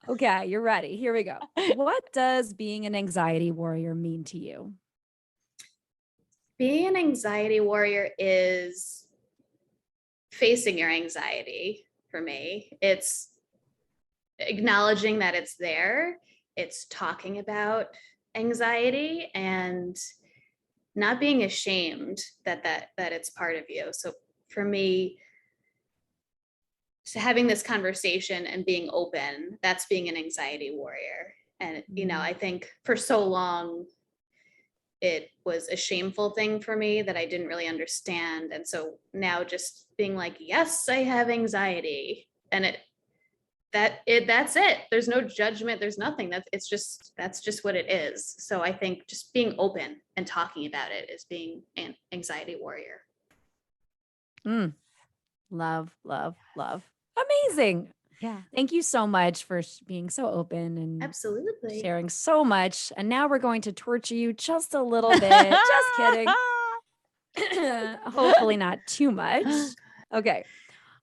Okay, you're ready. Here we go. What does being an anxiety warrior mean to you?
Being an anxiety warrior is facing your anxiety. For me, it's acknowledging that it's there. It's talking about anxiety and not being ashamed that it's part of you. So for me, so having this conversation and being open, that's being an anxiety warrior. And I think for so long it was a shameful thing for me that I didn't really understand. And so now just being like, yes, I have anxiety. And that's it. There's no judgment. There's nothing. That's just what it is. So I think just being open and talking about it is being an anxiety warrior.
Love, love, love. Amazing.
Yeah.
Thank you so much for being so open and
Absolutely.
sharing so much. And now we're going to torture you just a little bit. Just kidding. Hopefully not too much. Okay.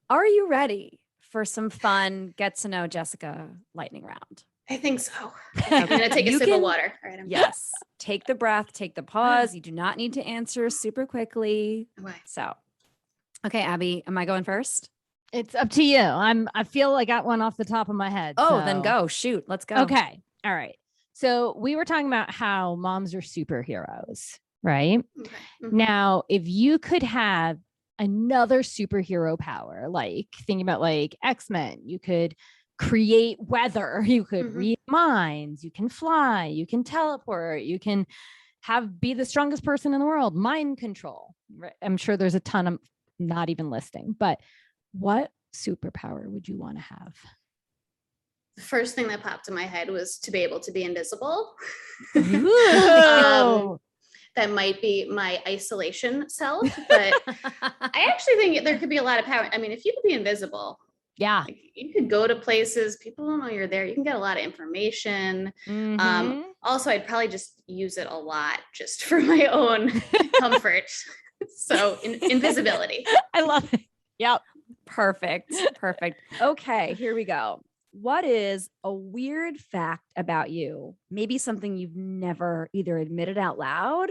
Are you ready for some fun get to know Jessica lightning round?
I think so. I'm going to take a sip of water. All right.
Yes. Take the breath, take the pause. You do not need to answer super quickly.
Okay.
So, okay, Abby, am I going first?
It's up to you. I feel like I got one off the top of my head.
Oh,
so.
then go. Shoot. Let's go.
Okay. All right. So we were talking about how moms are superheroes, right?
Okay.
Now, if you could have another superhero power, like thinking about like X-Men, you could create weather, you could read minds, you can fly, you can teleport, you can be the strongest person in the world, mind control. I'm sure there's a ton of not even listing, but what superpower would you want to have?
The first thing that popped in my head was to be able to be invisible. That might be my isolation self, but I actually think there could be a lot of power. I mean, if you could be invisible,
yeah,
like, you could go to places, people don't know you're there. You can get a lot of information. Also, I'd probably just use it a lot just for my own comfort. So invisibility.
I love it. Yep.
Perfect. Perfect. Okay, here we go. What is a weird fact about you? Maybe something you've never either admitted out loud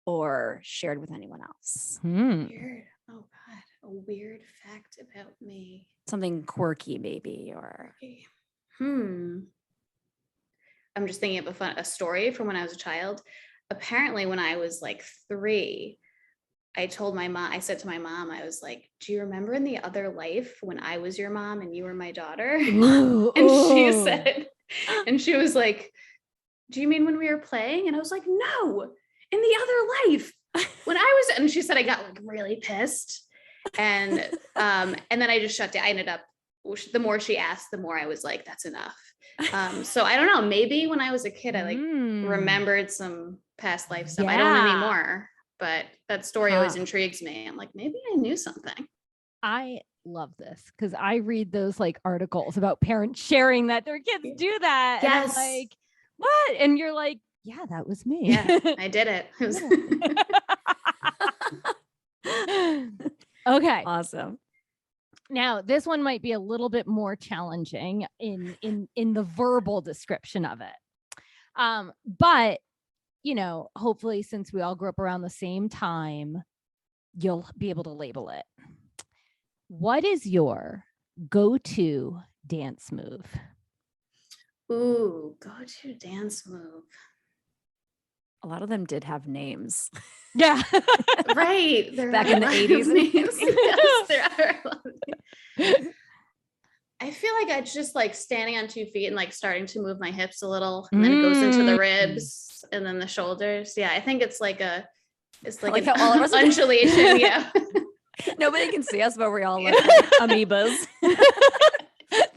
or shared with anyone else.
Weird. Oh God, a weird fact about me.
Something quirky, maybe, or.
I'm just thinking of a story from when I was a child. Apparently, when I was like 3, I told my mom, I said to my mom, I was like, do you remember in the other life when I was your mom and you were my daughter? She said, and she was like, do you mean when we were playing? And I was like, no, in the other life when I was, and she said, I got like really pissed. And then I just shut down. I ended up, the more she asked, the more I was like, that's enough. So I don't know, maybe when I was a kid, I like remembered some past life stuff. I don't anymore. But that story always intrigues me. I'm like, maybe I knew something.
I love this because I read those like articles about parents sharing that their kids do that.
Yes.
And I'm like, what? And you're like, yeah, that was me.
Yeah, I did it.
Okay.
Awesome.
Now, this one might be a little bit more challenging in the verbal description of it. But you know, hopefully since we all grew up around the same time, you'll be able to label it. What is your go-to dance move?
Ooh, go-to dance move.
A lot of them did have names.
Yeah.
Right.
Back in the 80s.
Names. Yes, there are a lot of names. I feel like I just like standing on 2 feet and like starting to move my hips a little, and then it goes into the ribs and then the shoulders. Yeah, I think it's like an
all of us
undulation. Yeah.
Nobody can see us, but we all look like amoebas.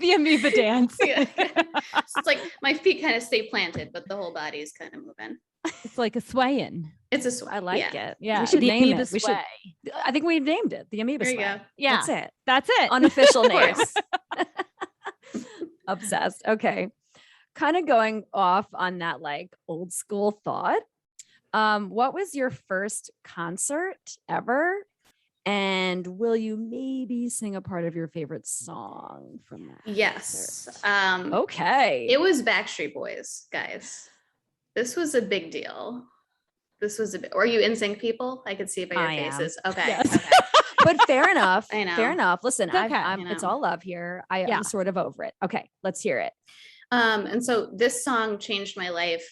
The amoeba dance.
Yeah. So it's like my feet kind of stay planted, but the whole body is kind of moving.
It's like a swaying.
It's a sway.
I like it.
Yeah.
We should
the
name
amoeba
it. We
sway.
should. I think we've named it the amoeba
There you
sway.
go.
Yeah.
That's it.
That's it.
Unofficial name. Obsessed. Okay. Kind of going off on that like old school thought. What was your first concert ever? And will you maybe sing a part of your favorite song from that?
Yes.
concert? Okay.
It was Backstreet Boys, guys. This was a big deal. Are you NSYNC people? I could see it by your faces. Okay.
Yes.
Okay.
But fair enough.
I know.
Fair enough. Listen,
It's okay.
it's all love here. I'm sort of over it. Okay, let's hear it.
And so this song changed my life.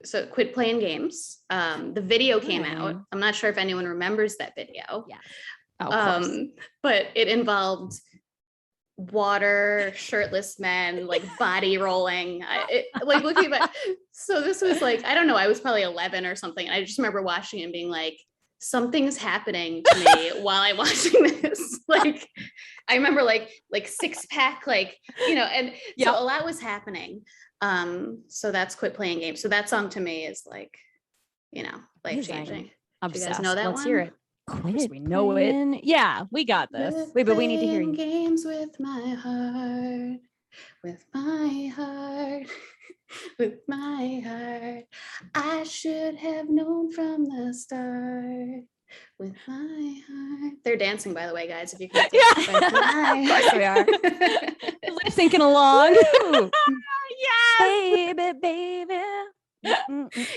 So quit playing games. The video came out. I'm not sure if anyone remembers that video.
Yeah. Oh,
but it involved water, shirtless men, like body rolling, like looking back. So this was like, I don't know, I was probably 11 or something. And I just remember watching it and being like, something's happening to me while I'm watching this. Like, I remember like 6-pack, like, and so a lot was happening. So that's Quit Playing Games. So that song to me is like, life changing. Do you guys know that
Let's
one?
hear it. Of course we know it.
Yeah, we got this.
Wait, but we need to hear you.
Games with my heart, with my heart, with my heart. I should have known from the start. With my heart. They're dancing, by the way, guys. If you can.
Of course we are.
Lip syncing along.
Yes, baby.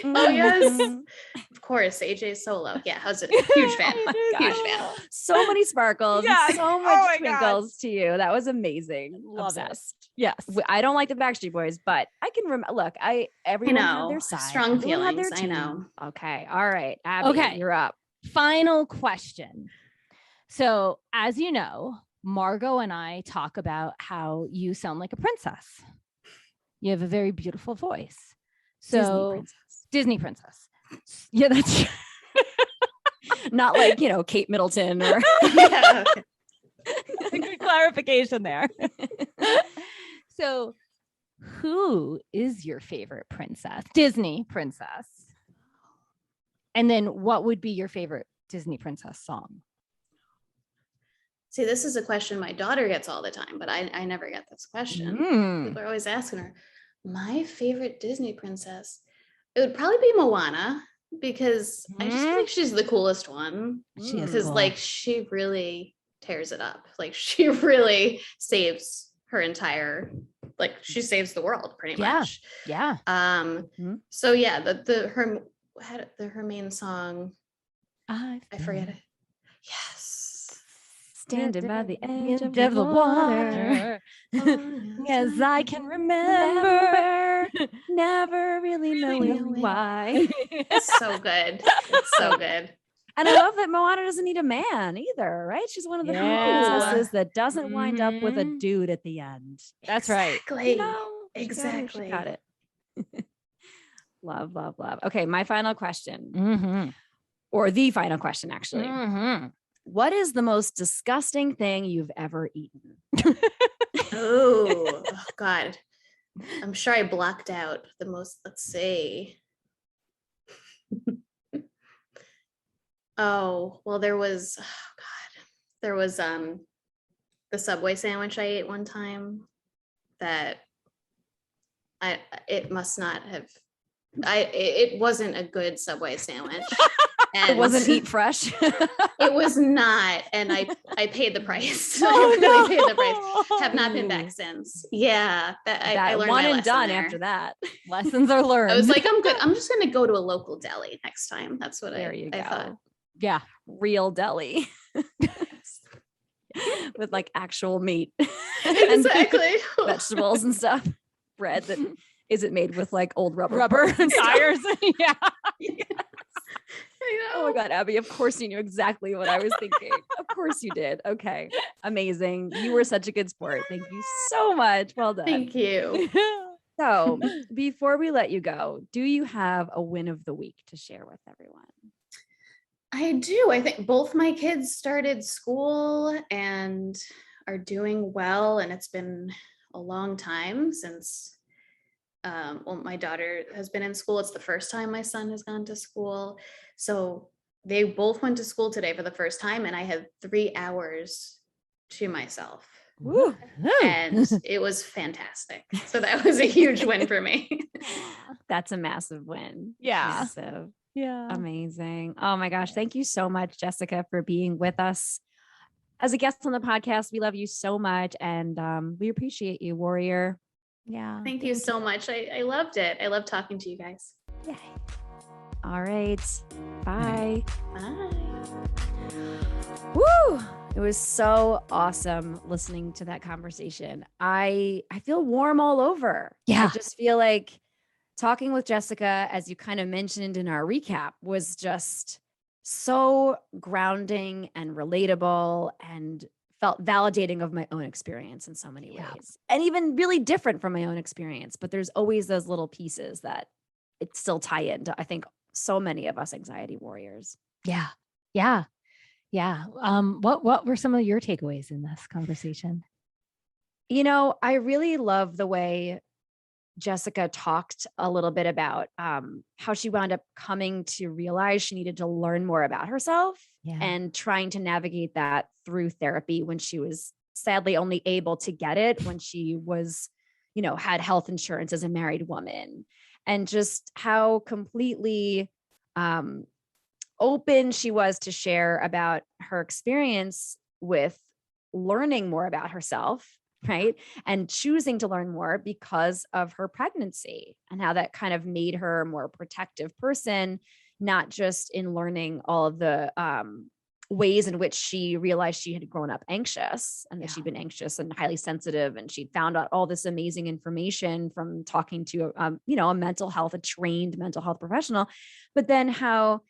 Oh yes, of course. AJ Solo. Yeah, how's it? Huge fan. Huge fan.
So many sparkles.
Yeah.
So much twinkles to you. That was amazing.
Love
Obsessed.
it. Yes.
I don't like the Backstreet Boys, but I can remember. Look, everyone had their side.
Strong
Everyone had
feelings.
their
I
team.
know.
Okay. All right. Abby,
Okay.
you're up.
Final question. So, as you know, Margot and I talk about how you sound like a princess. You have a very beautiful voice. So Disney princess. Yeah, that's
not like, Kate Middleton or
yeah. Good clarification there. So who is your favorite princess? Disney princess. And then what would be your favorite Disney princess song?
See, this is a question my daughter gets all the time, but I never get this question. People are always asking her. My favorite Disney princess, it would probably be Moana, because I just feel like she's the coolest one.
She is
because
cool.
like she really tears it up. Like she really saves her entire, like she saves the world pretty much.
Yeah.
So yeah, her main song, I forget it. Yes.
Standing by the edge of
the
water.
As I can remember.
Never really knowing why.
It's so good. It's so good.
And I love that Moana doesn't need a man either, right? She's one of the few princesses that doesn't wind up with a dude at the end.
That's right.
Exactly.
She got it. Love, love, love. Okay, my final question. Or the final question, actually. What is the most disgusting thing you've ever eaten?
Oh, God. I'm sure I blocked out the most, let's see. There was the Subway sandwich I ate one time that it wasn't a good Subway sandwich. And
it wasn't Eat Fresh.
It was not, and I paid the price. I paid the price. Have not been back since. Yeah, I learned
one
my
and done
there.
after that.
Lessons are learned.
I was like, I'm good. I'm just going to go to a local deli next time. That's what I thought.
Yeah,
real deli with like actual meat,
exactly,
and vegetables and stuff. Bread that isn't made with like old rubber
and tires. Yeah.
Yes. I know.
Oh my God, Abby, of course you knew exactly what I was thinking. Of course you did. Okay. Amazing. You were such a good sport. Thank you so much. Well done.
Thank you.
So before we let you go, do you have a win of the week to share with everyone?
I do. I think both my kids started school and are doing well. And it's been a long time since my daughter has been in school. It's the first time my son has gone to school. So they both went to school today for the first time, and I had 3 hours to myself.
Woo.
And it was fantastic. So that was a huge win for me.
That's a massive win.
Yeah.
Massive.
Yeah.
Amazing. Oh my gosh. Thank you so much, Jessica, for being with us as a guest on the podcast. We love you so much. And we appreciate you, warrior.
Yeah.
Thank you so much. I loved it. I love talking to you guys.
Yay. All right. Bye.
Bye.
Woo! It was so awesome listening to that conversation. I feel warm all over.
Yeah.
I just feel like talking with Jessica, as you kind of mentioned in our recap, was just so grounding and relatable and felt validating of my own experience in so many ways, and even really different from my own experience. But there's always those little pieces that it still tie into, I think, so many of us anxiety warriors.
Yeah. Yeah. Yeah. What were some of your takeaways in this conversation?
I really love the way Jessica talked a little bit about how she wound up coming to realize she needed to learn more about herself
Yeah.
and trying to navigate that through therapy when she was sadly only able to get it when she was, had health insurance as a married woman, and just how completely um, open she was to share about her experience with learning more about herself, right? And choosing to learn more because of her pregnancy, and how that kind of made her a more protective person, not just in learning all of the ways in which she realized she had grown up anxious, and that she'd been anxious and highly sensitive, and she'd found out all this amazing information from talking to a trained mental health professional, but then how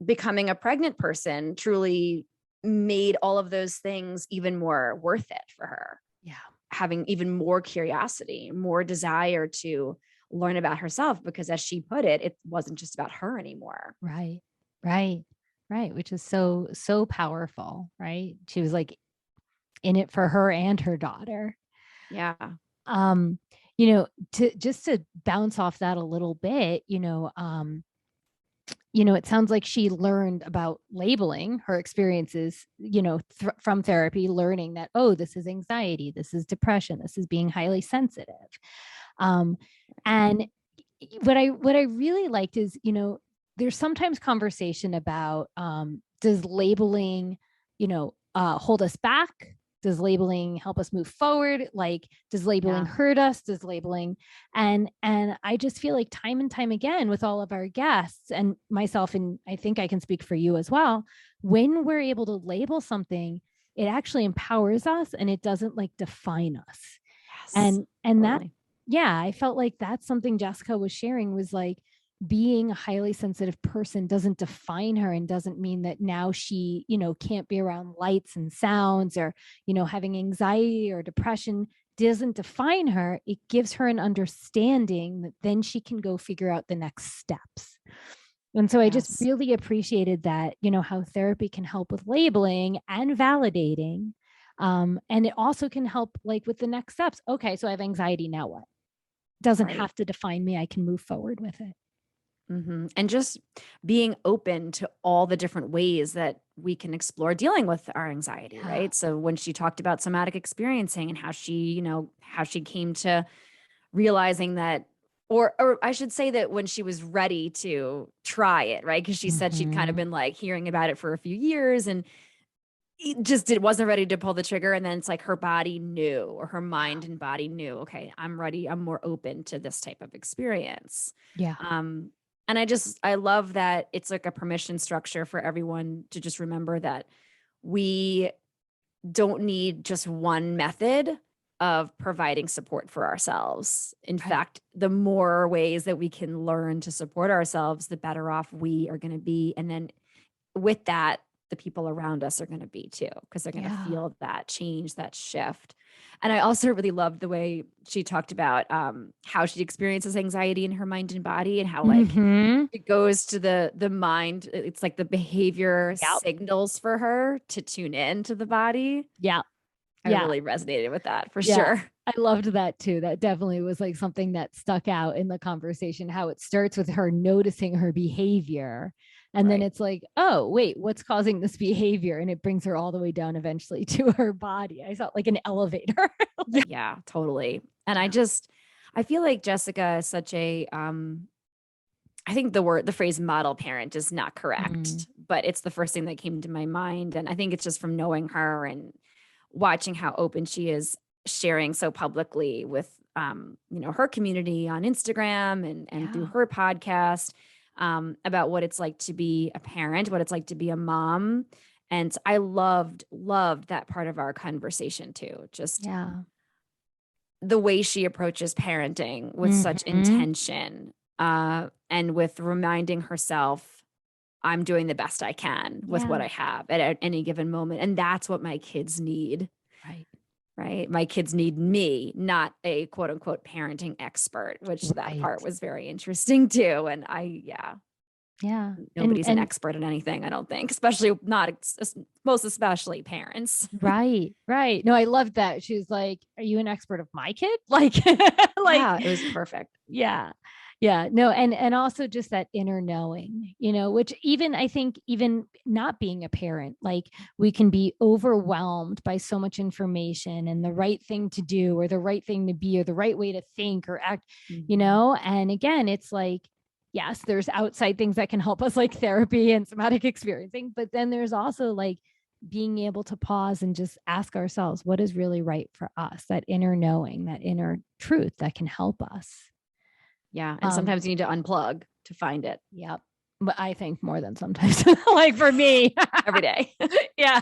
becoming a pregnant person truly made all of those things even more worth it for her.
Yeah.
Having even more curiosity, more desire to learn about herself, because as she put it, it wasn't just about her anymore.
Right. Right. Right. Which is so, so powerful. Right. She was like in it for her and her daughter.
Yeah.
To bounce off that a little bit, it sounds like she learned about labeling her experiences, from therapy, learning that, oh, this is anxiety, this is depression, this is being highly sensitive. And what I really liked is, there's sometimes conversation about, does labeling, hold us back? Does labeling help us move forward? Like, does labeling hurt us? Does labeling, and I just feel like time and time again with all of our guests and myself, and I think I can speak for you as well, when we're able to label something, it actually empowers us and it doesn't like define us.
Yes.
And
totally.
that, yeah, I felt like that's something Jessica was sharing, was like, being a highly sensitive person doesn't define her, and doesn't mean that now she, can't be around lights and sounds, or, having anxiety or depression doesn't define her. It gives her an understanding that then she can go figure out the next steps. And so I just really appreciated that, how therapy can help with labeling and validating. And it also can help like with the next steps. Okay, so I have anxiety, now what? Doesn't have to define me. I can move forward with it.
Mm-hmm. And just being open to all the different ways that we can explore dealing with our anxiety, right? So when she talked about somatic experiencing and how she came to realizing that, or I should say that when she was ready to try it, right? Because she said she'd kind of been like hearing about it for a few years and it wasn't ready to pull the trigger. And then it's like her body knew, or her mind and body knew, okay, I'm ready. I'm more open to this type of experience.
Yeah.
And I love that it's like a permission structure for everyone to just remember that we don't need just one method of providing support for ourselves. In fact, the more ways that we can learn to support ourselves, the better off we are going to be. And then with that, the people around us are going to be too, because they're going to feel that change, that shift. And I also really loved the way she talked about how she experiences anxiety in her mind and body, and how like it goes to the mind. It's like the behavior signals for her to tune in to the body.
Yeah.
I really resonated with that for sure.
I loved that too. That definitely was like something that stuck out in the conversation, how it starts with her noticing her behavior. And then it's like, oh, wait, what's causing this behavior? And it brings her all the way down eventually to her body. I felt like an elevator.
Yeah, totally. And I feel like Jessica is such a, I think the phrase model parent is not correct, but it's the first thing that came to my mind. And I think it's just from knowing her and watching how open she is, sharing so publicly with, her community on Instagram and through her podcast, about what it's like to be a parent, what it's like to be a mom. And I loved that part of our conversation too. Just the way she approaches parenting with such intention, and with reminding herself, I'm doing the best I can with what I have at any given moment. And that's what my kids need. Right. My kids need me, not a quote unquote parenting expert, which that part was very interesting too. And
Yeah.
Nobody's an expert in anything, I don't think, especially most especially parents.
Right. Right. No, I loved that. She was like, are you an expert of my kid? Like,
Yeah, it was perfect.
yeah. Yeah. No. And also just that inner knowing, which even I think even not being a parent, like we can be overwhelmed by so much information and the right thing to do or the right thing to be or the right way to think or act, and again, it's like, yes, there's outside things that can help us like therapy and somatic experiencing, but then there's also like being able to pause and just ask ourselves what is really right for us, that inner knowing, that inner truth that can help us.
Yeah. And sometimes you need to unplug to find it.
Yep. But I think more than sometimes, like for me
every day.
Yeah,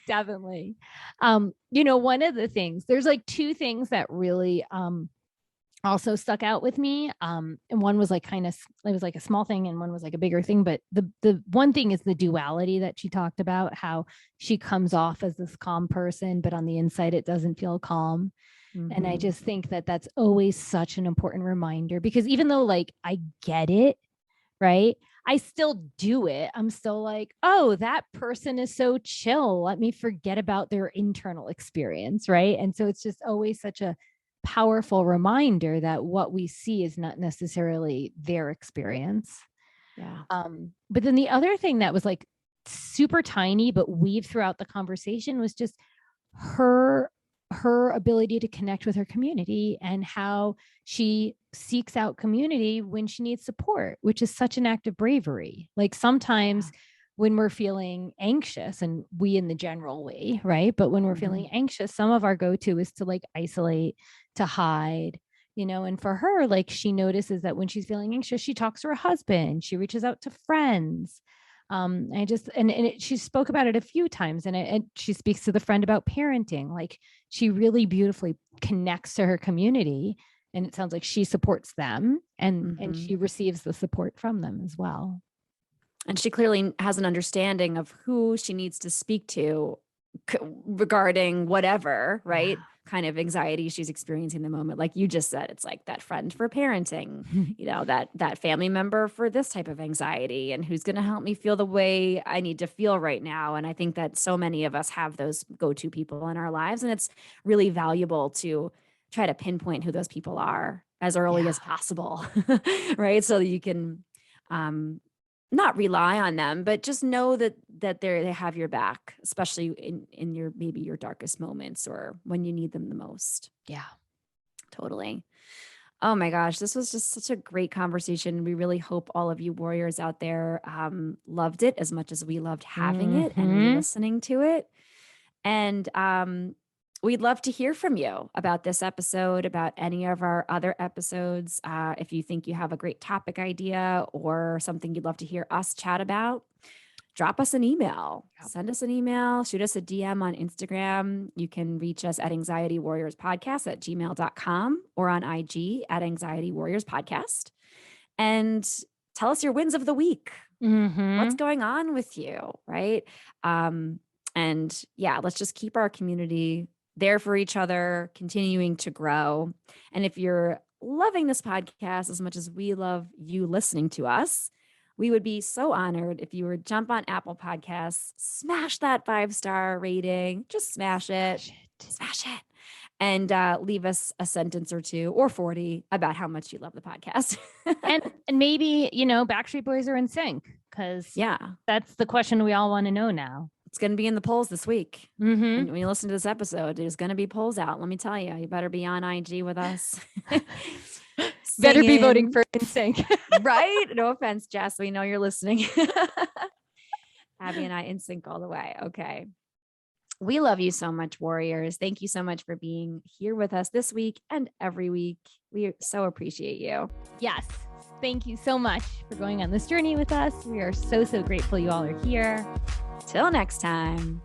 definitely. One of the things, there's like two things that really, also stuck out with me. And one was like it was like a small thing and one was like a bigger thing. But the one thing is the duality that she talked about, how she comes off as this calm person, but on the inside, it doesn't feel calm. And I just think that that's always such an important reminder, because even though like I get it, right, I still do it. I'm still like, oh, that person is so chill. Let me forget about their internal experience. Right. And so it's just always such a powerful reminder that what we see is not necessarily their experience.
Yeah.
But then the other thing that was like super tiny, but weaved throughout the conversation was just her ability to connect with her community and how she seeks out community when she needs support, which is such an act of bravery. Like sometimes when we're feeling anxious, and we in the general way, right? But when we're feeling anxious, some of our go-to is to like isolate, to hide, and for her, like she notices that when she's feeling anxious, she talks to her husband, she reaches out to friends. She spoke about it a few times, and she speaks to the friend about parenting. Like she really beautifully connects to her community, and it sounds like she supports them and she receives the support from them as well.
And she clearly has an understanding of who she needs to speak to regarding whatever, right? Kind of anxiety she's experiencing in the moment. Like you just said, it's like that friend for parenting, that family member for this type of anxiety, and who's going to help me feel the way I need to feel right now. And I think that so many of us have those go-to people in our lives, and it's really valuable to try to pinpoint who those people are as early as possible, right? So that you can, not rely on them, but just know that they have your back, especially in your, maybe your darkest moments or when you need them the most.
Yeah,
totally. Oh my gosh, this was just such a great conversation. We really hope all of you warriors out there loved it as much as we loved having it and listening to it. And we'd love to hear from you about this episode, about any of our other episodes. If you think you have a great topic idea or something you'd love to hear us chat about, drop us an email, send us an email, shoot us a DM on Instagram. You can reach us at anxietywarriorspodcast@gmail.com or on IG at Anxiety Warriors Podcast. And tell us your wins of the week. What's going on with you, right? And yeah, let's just keep our community there for each other, continuing to grow. And if you're loving this podcast as much as we love you listening to us, we would be so honored if you would jump on Apple Podcasts, smash that 5-star rating, just smash it, and leave us a sentence or two or 40 about how much you love the podcast.
and maybe, Backstreet Boys are in sync, because that's the question we all want to know now.
It's going to be in the polls this week. When you listen to this episode, there's going to be polls out. Let me tell you, you better be on IG with us.
Better be voting for NSYNC.
Right? No offense, Jess. We know you're listening. Abby and I NSYNC all the way. Okay. We love you so much, warriors. Thank you so much for being here with us this week and every week. We so appreciate you.
Yes. Thank you so much for going on this journey with us. We are so, so grateful you all are here.
Till next time.